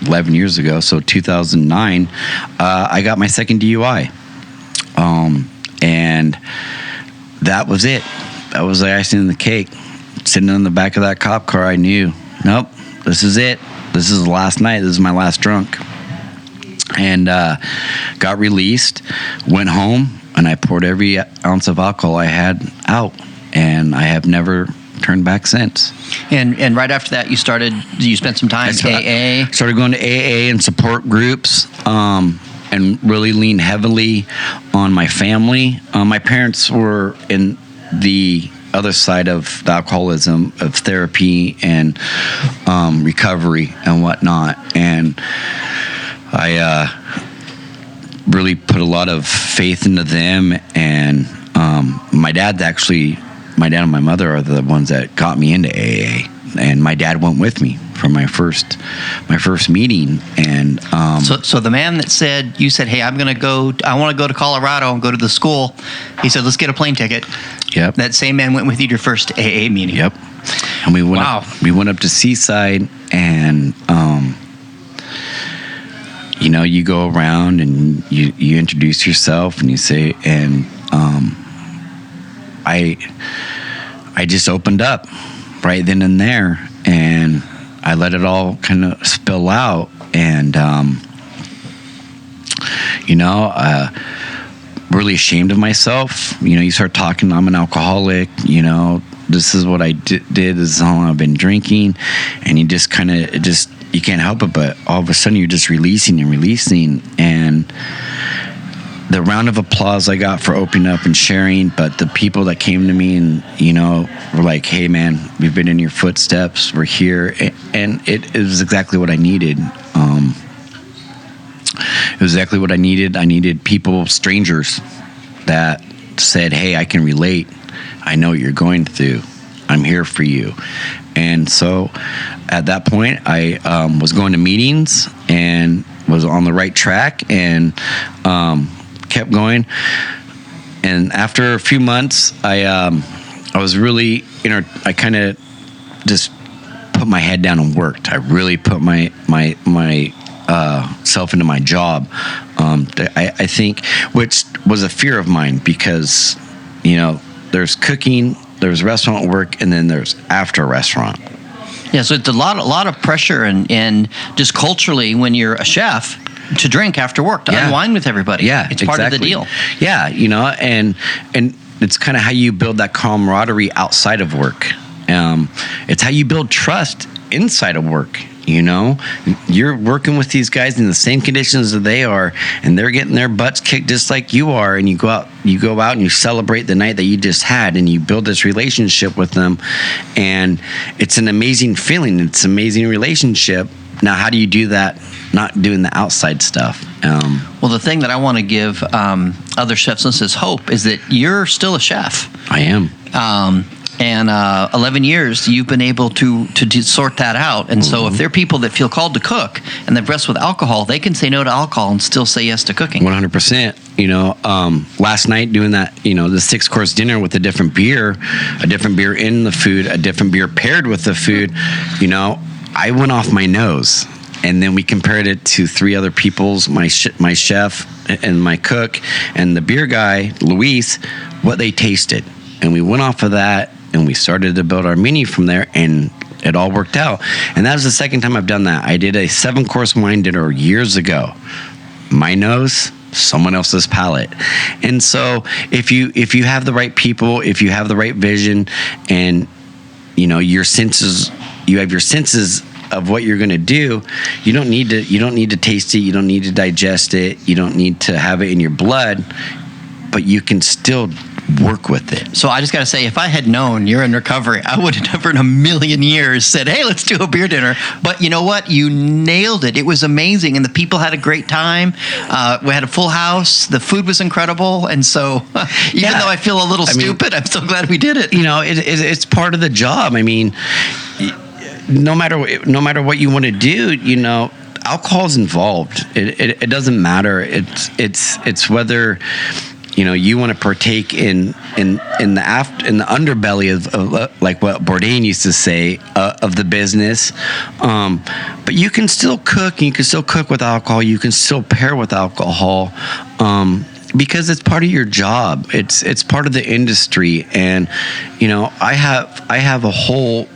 11 years ago, so 2009, I got my second DUI. And that was it. That was the icing on the cake. Sitting in the back of that cop car, I knew, nope, this is it. This is the last night. This is my last drunk. And got released, went home, and I poured every ounce of alcohol I had out. And I have never turned back since. And right after that, you spent some time in AA? Started going to AA and support groups, and really leaned heavily on my family. My parents were in the other side of the alcoholism, of therapy and recovery and whatnot. And I really put a lot of faith into them. And my dad and my mother are the ones that got me into AA. And my dad went with me for my first meeting. And so the man that said, you said, hey, I want to go to Colorado and go to the school. He said, let's get a plane ticket. Yep. That same man went with you to your first AA meeting. Yep. And we went up to Seaside, and you go around and you introduce yourself and you say, and I just opened up right then and there, and I let it all kind of spill out, and really ashamed of myself. You start talking, I'm an alcoholic, this is what I did, this is how long I've been drinking, and you just kind of, you can't help it, but all of a sudden you're just releasing, and the round of applause I got for opening up and sharing, but the people that came to me and, were like, hey, man, we've been in your footsteps. We're here. And it was exactly what I needed. It was exactly what I needed. I needed people, strangers, that said, hey, I can relate. I know what you're going through. I'm here for you. And so at that point, I was going to meetings and was on the right track and kept going. And after a few months, I was really, I kind of just put my head down and worked. I really put my self into my job. I think, which was a fear of mine because, there's cooking, there's restaurant work, and then there's after restaurant. Yeah, so it's a lot of pressure and just culturally when you're a chef to drink after work, to unwind with everybody. Yeah, it's part of the deal. Yeah, and it's kind of how you build that camaraderie outside of work. It's how you build trust inside of work. You're working with these guys in the same conditions that they are, and they're getting their butts kicked just like you are. And you go out and you celebrate the night that you just had, and you build this relationship with them. And it's an amazing feeling. It's an amazing relationship. Now, how do you do that? Not doing the outside stuff. Well, the thing that I want to give other chefs as hope is that you're still a chef. I am. And 11 years, you've been able to sort that out. And so if there are people that feel called to cook and they're blessed with alcohol, they can say no to alcohol and still say yes to cooking. 100%. Last night doing that, the 6-course dinner with a different beer in the food, a different beer paired with the food, I went off my nose. And then we compared it to 3 other people's, my chef and my cook and the beer guy, Luis, what they tasted. And we went off of that. And we started to build our menu from there, and it all worked out. And that was the second time I've done that. I did a 7-course wine dinner years ago. My nose, someone else's palate. And so if you have the right people, if you have the right vision, and your senses, you have your senses of what you're going to do, you don't need to taste it, you don't need to digest it, you don't need to have it in your blood, but you can still work with it. So I just got to say, if I had known you're in recovery, I would have never in a million years said, hey, let's do a beer dinner. But you know what? You nailed it. It was amazing. And the people had a great time. We had a full house. The food was incredible. And so even though I feel a little stupid, I'm so glad we did it. It's part of the job. I mean, no matter what you want to do, alcohol's involved. It doesn't matter. It's whether you want to partake in the underbelly of like what Bourdain used to say of the business, but you can still cook. And you can still cook with alcohol. You can still pair with alcohol, because it's part of your job. It's part of the industry, and I have a whole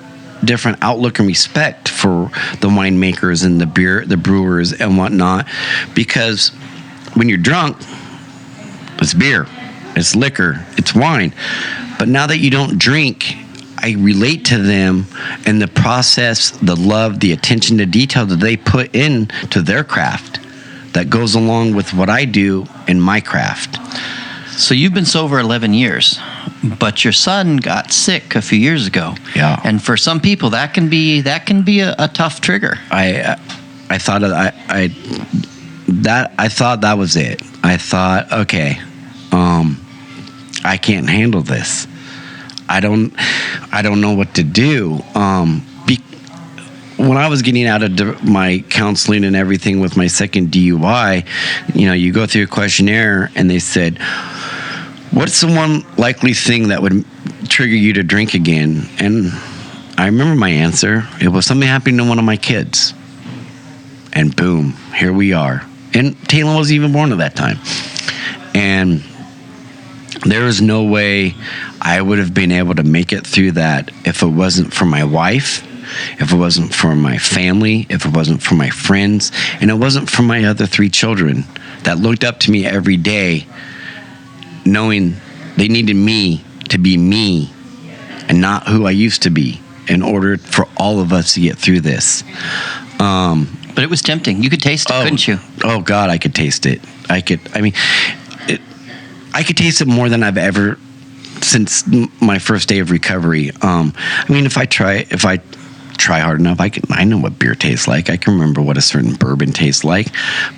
different outlook and respect for the winemakers and the brewers and whatnot, because when you're drunk, it's beer, it's liquor, it's wine. But now that you don't drink, I relate to them and the process, the love, the attention to detail that they put into their craft that goes along with what I do in my craft. So you've been sober 11 years, but your son got sick a few years ago. Yeah. And for some people, that can be a tough trigger. I thought that was it. I thought, okay, I can't handle this. I don't know what to do. When I was getting out of my counseling and everything with my second DUI, you go through a questionnaire and they said, what's the one likely thing that would trigger you to drink again? And I remember my answer. It was something happening to one of my kids. And boom, here we are. And Taylor wasn't even born at that time. And there is no way I would have been able to make it through that if it wasn't for my wife, if it wasn't for my family, if it wasn't for my friends, and it wasn't for my other 3 children that looked up to me every day, knowing they needed me to be me and not who I used to be in order for all of us to get through this. But it was tempting. You could taste it, couldn't you? Oh God, I could taste it. I could taste it more than I've ever since my first day of recovery. I mean, if I try hard enough, I know what beer tastes like. I can remember what a certain bourbon tastes like,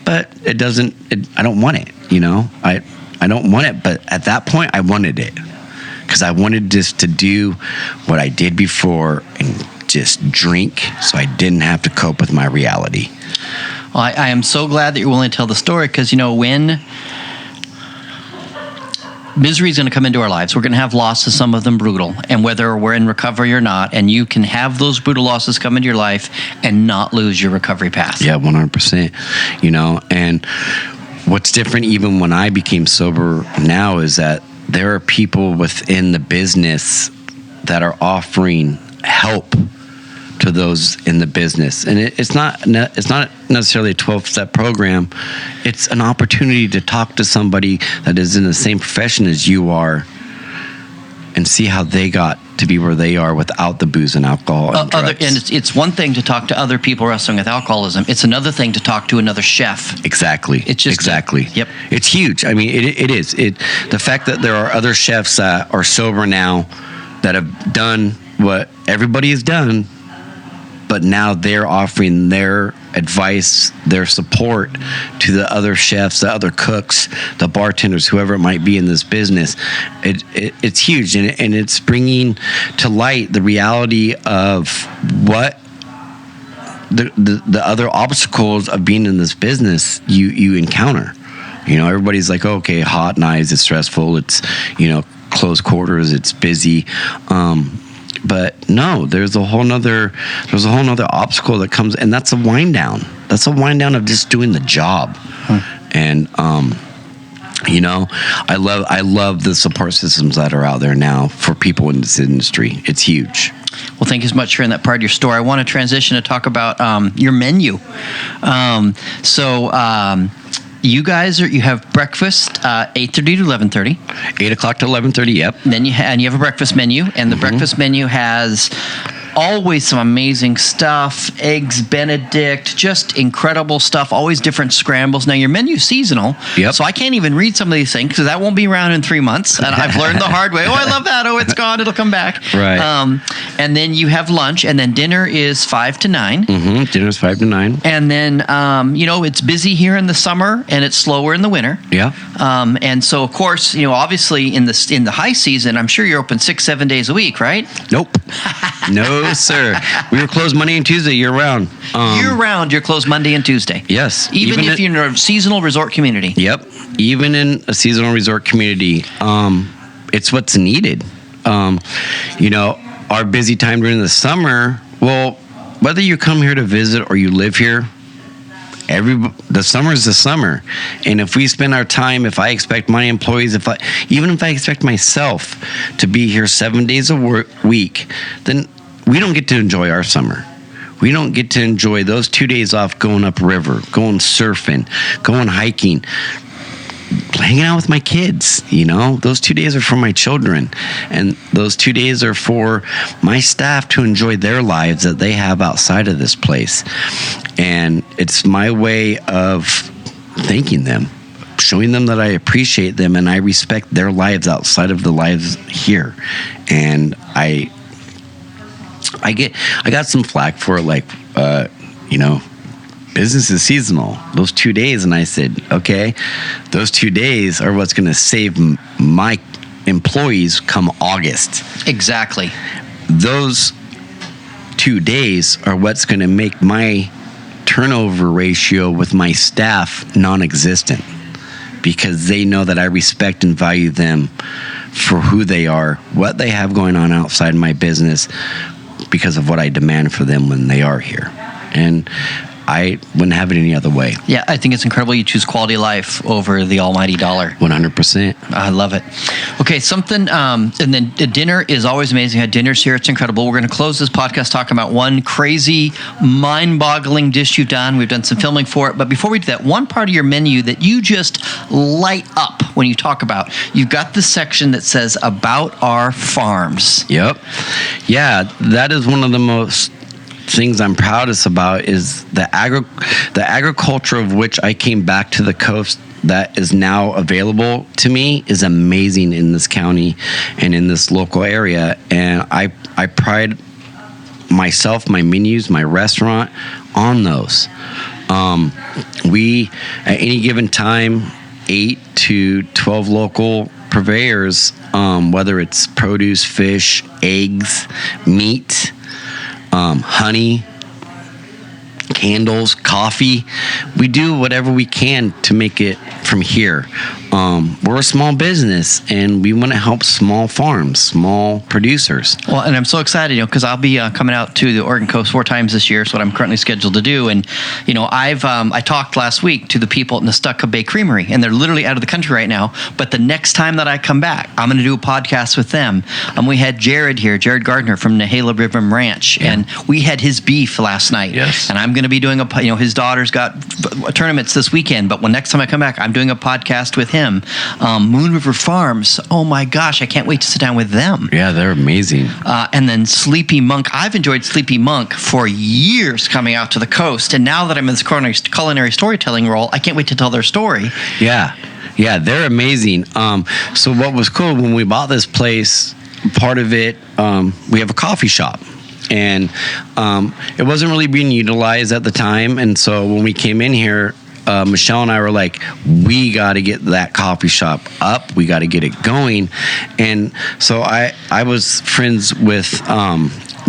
but I don't want it, you know? I don't want it, but at that point I wanted it because I wanted just to do what I did before and just drink so I didn't have to cope with my reality. Well, I am so glad that you're willing to tell the story because, you know, when misery is going to come into our lives, we're going to have losses, some of them brutal, and whether we're in recovery or not, and you can have those brutal losses come into your life and not lose your recovery path. Yeah, 100%. You know, and what's different even when I became sober now is that there are people within the business that are offering help to those in the business, and it's not necessarily a 12-step program. It's an opportunity to talk to somebody that is in the same profession as you are and see how they got to be where they are without the booze and alcohol and drugs. And it's one thing to talk to other people wrestling with alcoholism. It's another thing to talk to another chef. Exactly. It's just exactly. Yep. It's huge. I mean, it is. The fact that there are other chefs that are sober now that have done what everybody has done, but now they're offering their advice, their support to the other chefs, the other cooks, the bartenders, whoever it might be in this business. It's huge, and it's bringing to light the reality of what the other obstacles of being in this business you encounter. You know, everybody's like, okay, hot knives, it's stressful, it's, you know, close quarters, it's busy. But no, there's a whole nother obstacle that comes, and that's a wind down. That's a wind down of just doing the job. And you know, I love the support systems that are out there now for people in this industry. It's huge. Well, thank you so much for sharing that part of your story. I want to transition to talk about your menu. You guys you have breakfast 8:30 to 11:30. 8 o'clock to 11:30. Yep. Then you have a breakfast menu, and the breakfast menu has always some amazing stuff. Eggs Benedict, just incredible stuff. Always different scrambles. Now your menu's seasonal, so I can't even read some of these things because that won't be around in 3 months. And I've learned the hard way. Oh, I love that. Oh, it's gone. It'll come back. Right. And then you have lunch, and then dinner is 5 to 9. Dinner is 5 to 9. And then you know, it's busy here in the summer, and it's slower in the winter. Yeah. And so of course, you know, obviously in the high season, I'm sure you're open 6-7 days a week, right? Nope. No, sir. We were closed Monday and Tuesday year round. Year round, you're closed Monday and Tuesday. Yes. Even if you're in a seasonal resort community. Yep. Even in a seasonal resort community, it's what's needed. You know, our busy time during the summer, well, whether you come here to visit or you live here, the summer is the summer. And if we spend our time, if I expect my employees, even if I expect myself to be here 7 days a week, then we don't get to enjoy our summer. We don't get to enjoy those 2 days off going upriver, going surfing, going hiking, hanging out with my kids. You know, those 2 days are for my children, and those 2 days are for my staff to enjoy their lives that they have outside of this place. And it's my way of thanking them, showing them that I appreciate them and I respect their lives outside of the lives here. And I got some flack for it, like, you know, business is seasonal, those 2 days. And I said, okay, those 2 days are what's going to save my employees come August. Exactly. Those 2 days are what's going to make my turnover ratio with my staff non-existent, because they know that I respect and value them for who they are, what they have going on outside my business, because of what I demand for them when they are here. And I wouldn't have it any other way. Yeah, I think it's incredible you choose quality of life over the almighty dollar. 100%. I love it. Okay, and then the dinner is always amazing. I had dinners here. It's incredible. We're going to close this podcast talking about one crazy, mind-boggling dish you've done. We've done some filming for it. But before we do that, one part of your menu that you just light up when you talk about, you've got the section that says about our farms. Yep. Yeah, that is one of the most things I'm proudest about is the agriculture of which I came back to the coast that is now available to me is amazing in this county and in this local area. And I pride myself, my menus, my restaurant on those. We, at any given time, 8 to 12 local purveyors, whether it's produce, fish, eggs, meat, honey, candles, coffee. We do whatever we can to make it from here. We're a small business, and we want to help small farms, small producers. Well, and I'm so excited, because I'll be coming out to the Oregon coast 4 times this year. It's what I'm currently scheduled to do. And, I talked last week to the people at Nestucca Bay Creamery, and they're literally out of the country right now. But the next time that I come back, I'm going to do a podcast with them. We had Jared Gardner from Nahela River Ranch, and we had his beef last night. Yes. And I'm going to be doing his daughter's got tournaments this weekend, but when next time I come back, I'm doing a podcast with him. Moon River Farms, oh my gosh, I can't wait to sit down with them. Yeah, they're amazing. And then Sleepy Monk, I've enjoyed Sleepy Monk for years coming out to the coast, and now that I'm in this culinary storytelling role, I can't wait to tell their story. Yeah, they're amazing. So what was cool when we bought this place, part of it, we have a coffee shop. And it wasn't really being utilized at the time. And so when we came in here, Michelle and I were like, we got to get that coffee shop up. We got to get it going. And so I was friends with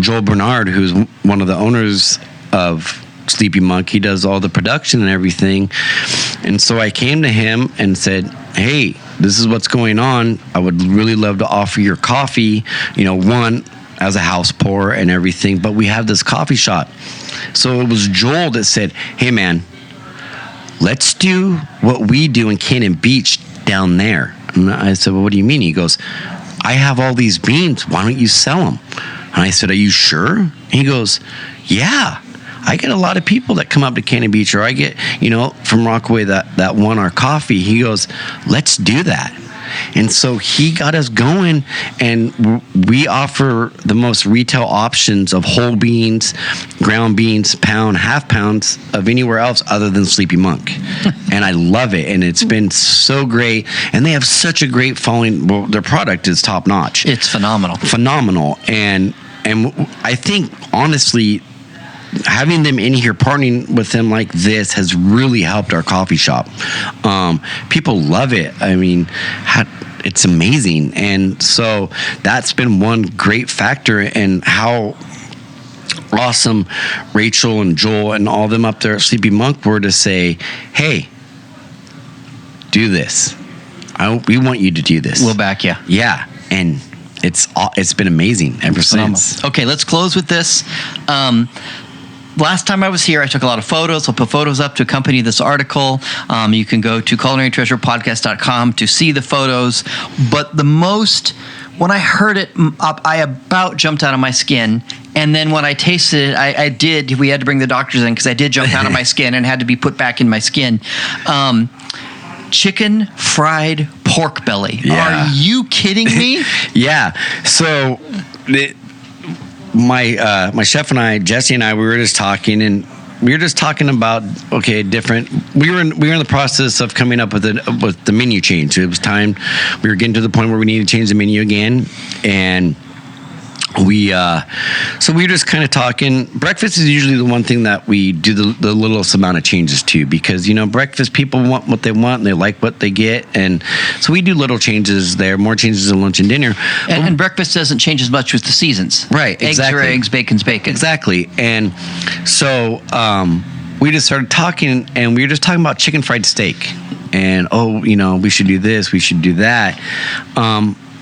Joel Bernard, who's one of the owners of Sleepy Monk. He does all the production and everything. And so I came to him and said, hey, this is what's going on. I would really love to offer your coffee, one, as a house pour and everything, but we have this coffee shop. So it was Joel that said, hey man, let's do what we do in Cannon Beach down there. And I said, well, what do you mean? He goes, I have all these beans. Why don't you sell them? And I said, are you sure? And he goes, yeah. I get a lot of people that come up to Cannon Beach, or I get, from Rockaway that want our coffee. He goes, let's do that. And so he got us going, and we offer the most retail options of whole beans, ground beans, pound, half pounds of anywhere else other than Sleepy Monk. And I love it, and it's been so great. And they have such a great following. Well, their product is top notch. It's phenomenal. And I think, honestly, having them in here, partnering with them like this, has really helped our coffee shop. People love it. I mean, it's amazing. And so that's been one great factor in how awesome Rachel and Joel and all them up there at Sleepy Monk were to say, hey, do this. We want you to do this. We'll back you. Yeah. And it's been amazing ever since. Okay, let's close with this. Last time I was here, I took a lot of photos. I'll put photos up to accompany this article. You can go to culinarytreasurepodcast.com to see the photos. But when I heard it, I about jumped out of my skin. And then when I tasted it, we had to bring the doctors in because I did jump out of my skin and had to be put back in my skin. Chicken fried pork belly. Yeah. Are you kidding me? Yeah. So my chef and I, Jesse and I, we were just talking about different. We were in the process of coming up with the menu change. It was time. We were getting to the point where we needed to change the menu again, and so we were just kind of talking. Breakfast is usually the one thing that we do the littlest amount of changes to, because breakfast, people want what they want and they like what they get, and so we do little changes there, more changes in lunch and dinner. And breakfast doesn't change as much with the seasons, right? Exactly. Eggs are eggs, bacon's bacon. Exactly. And so we just started talking, and we were just talking about chicken fried steak, and we should do this, we should do that.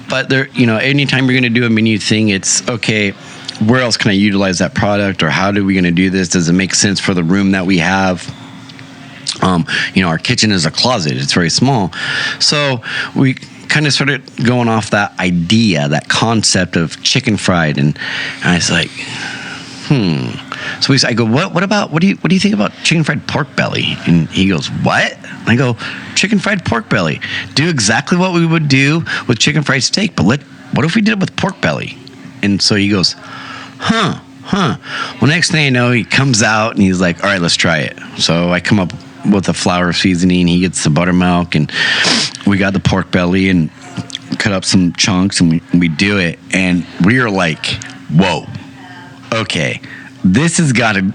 But there, anytime you're going to do a menu thing, it's okay, where else can I utilize that product, or how are we going to do this? Does it make sense for the room that we have? Our kitchen is a closet. It's very small. So we kind of started going off that idea, that concept of chicken fried. And I was like, So I go, what do you think about chicken fried pork belly? And he goes, what? I go, chicken fried pork belly. Do exactly what we would do with chicken fried steak, but what if we did it with pork belly? And so he goes, Well, next thing I know, he comes out and he's like, all right, let's try it. So I come up with the flour seasoning. He gets the buttermilk, and we got the pork belly and cut up some chunks, and we do it. And we are like, whoa, okay. This has got to,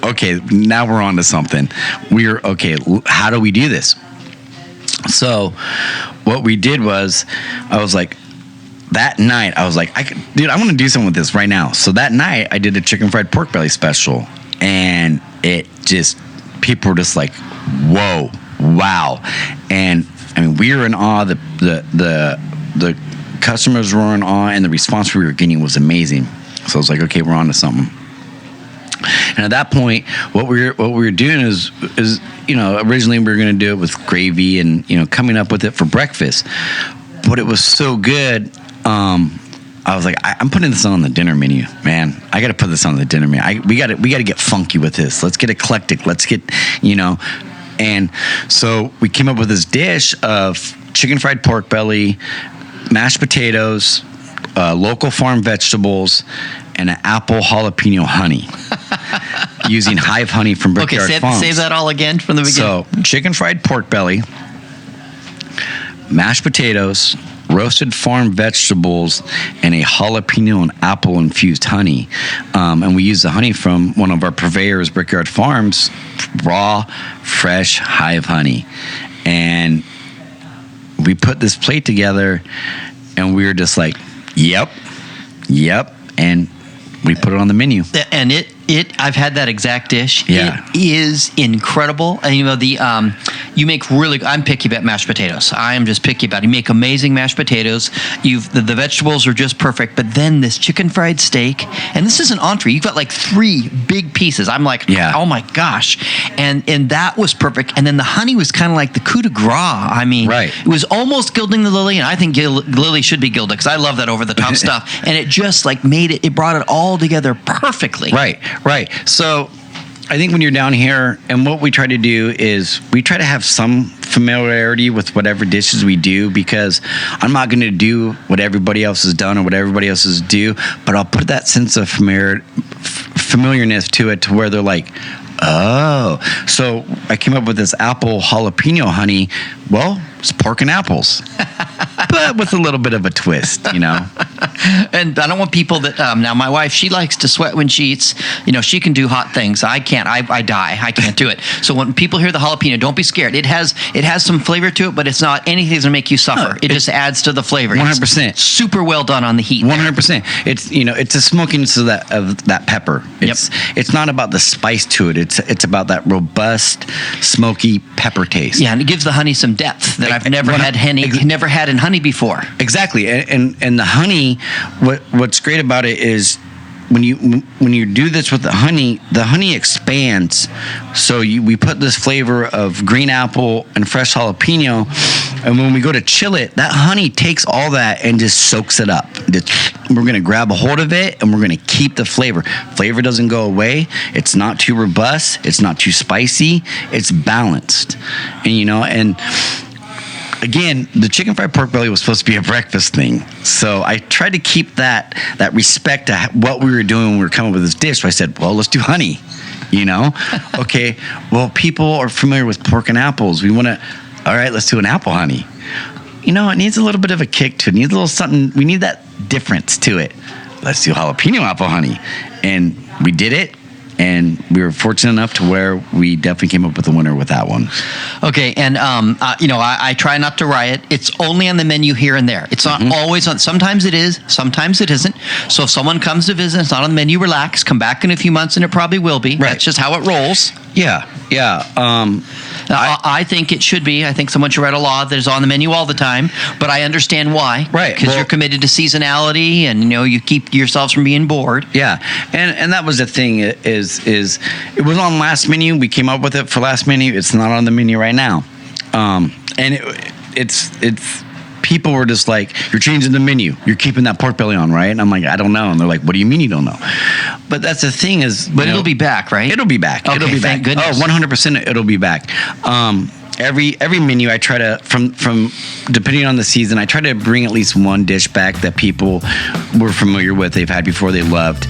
okay, now we're on to something. Okay, how do we do this? So what we did was, I was like, that night, I was like, dude, I want to do something with this right now. So that night, I did a chicken fried pork belly special, and it just, people were just like, whoa, wow. And I mean, we were in awe. The customers were in awe, and the response we were getting was amazing. So I was like, okay, we're on to something. And at that point, what we were doing is originally we were going to do it with gravy and coming up with it for breakfast, but it was so good. I was like, I'm putting this on the dinner menu, man. I got to put this on the dinner menu. We got to get funky with this. Let's get eclectic. Let's get And so we came up with this dish of chicken fried pork belly, mashed potatoes, local farm vegetables, and an apple jalapeno honey using hive honey from Brickyard Farms. Say that all again from the beginning. So chicken fried pork belly, mashed potatoes, roasted farm vegetables, and a jalapeno and apple infused honey. And we use the honey from one of our purveyors, Brickyard Farms, raw, fresh hive honey. And we put this plate together, and we were just like, yep. And we put it on the menu. And I've had that exact dish. Yeah. It is incredible. And you make I'm picky about mashed potatoes. I am just picky about it. You make amazing mashed potatoes. The vegetables are just perfect. But then this chicken fried steak, and this is an entree. You've got like 3 big pieces. I'm like, oh my gosh. And that was perfect. And then the honey was kind of like the coup de grace. I mean, right. It was almost gilding the lily. And I think lily should be gilded because I love that over the top stuff. And it just like it brought it all together perfectly. Right. So I think when you're down here, and what we try to do is we try to have some familiarity with whatever dishes we do, because I'm not going to do what everybody else has done or what everybody else is do, but I'll put that sense of familiarness to it, to where they're like, oh. So I came up with this apple jalapeno honey. Well, it's pork and apples, but with a little bit of a twist, And I don't want people that now my wife, she likes to sweat when she eats. She can do hot things. I can't. I die. I can't do it. So when people hear the jalapeno, don't be scared. It has some flavor to it, but it's not anything that's gonna make you suffer. It just adds to the flavor. 100%. Super well done on the heat. 100%. It's it's a smokiness of that pepper. It's not about the spice to it. It's about that robust, smoky pepper taste. Yeah, and it gives the honey some depth that I've never had in honey before. Exactly, and the honey. What's great about it is when you do this with the honey expands. So we put this flavor of green apple and fresh jalapeno, and when we go to chill it, that honey takes all that and just soaks it up. We're going to grab a hold of it, and we're going to keep the flavor. Flavor doesn't go away. It's not too robust. It's not too spicy. It's balanced. And again, the chicken fried pork belly was supposed to be a breakfast thing. So I tried to keep that respect to what we were doing when we were coming up with this dish. So I said, well, let's do honey, Okay, well, people are familiar with pork and apples. All right, let's do an apple honey. It needs a little bit of a kick to it. It needs a little something. We need that difference to it. Let's do jalapeno apple honey. And we did it. And we were fortunate enough to where we definitely came up with a winner with that one. Okay, and I try not to riot. It's only on the menu here and there. It's not always on. Sometimes it is, sometimes it isn't. So if someone comes to visit, it's not on the menu. Relax. Come back in a few months, and it probably will be. Right. That's just how it rolls. Yeah. I think it should be. I think someone should write a law that is on the menu all the time. But I understand why. Right. Because you're committed to seasonality, and you keep yourselves from being bored. Yeah, and that was the thing. Is it was on last menu. We came up with it for last menu. It's not on the menu right now. And it's people were just like, you're changing the menu. You're keeping that pork belly on, right? And I'm like, I don't know. And they're like, what do you mean you don't know? But that's the thing is... But it'll be back, right? It'll be back. Okay, it'll be back. Thank goodness. Oh, 100% it'll be back. every menu I try to from depending on the season, I try to bring at least one dish back that people were familiar with, they've had before, they loved.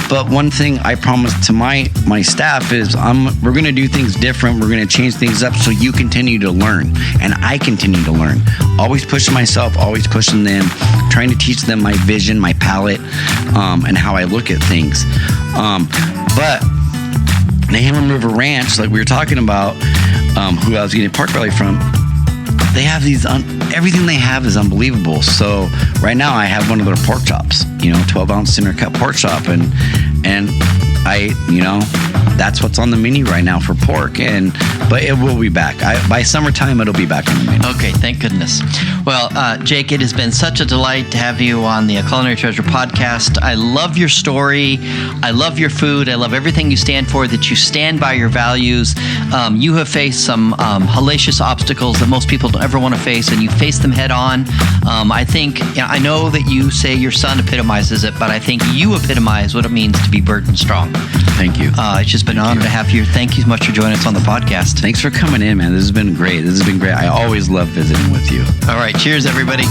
But one thing I promised to my staff is we're going to do things different. We're going to change things up so you continue to learn and I continue to learn. Always pushing myself, always pushing them, trying to teach them my vision, my palate, and how I look at things. But the Hamlin River Ranch, like we were talking about, who I was getting pork belly from, they have these, everything they have is unbelievable. So right now I have one of their pork chops, 12-ounce center cut pork chop. And I, that's what's on the menu right now for pork. But it will be back. By summertime, it'll be back on the menu. Okay, thank goodness. Well, Jake, it has been such a delight to have you on the Culinary Treasure Podcast. I love your story. I love your food. I love everything you stand for, that you stand by your values. You have faced some hellacious obstacles that most people don't ever want to face, and you face them head on. I know that you say your son epitomizes it, but I think you epitomize what it means to be burden strong. Thank you. It's just been an honor to have you. Thank you so much for joining us on the podcast. Thanks for coming in, man. This has been great. I always love visiting with you. All right. Cheers, everybody.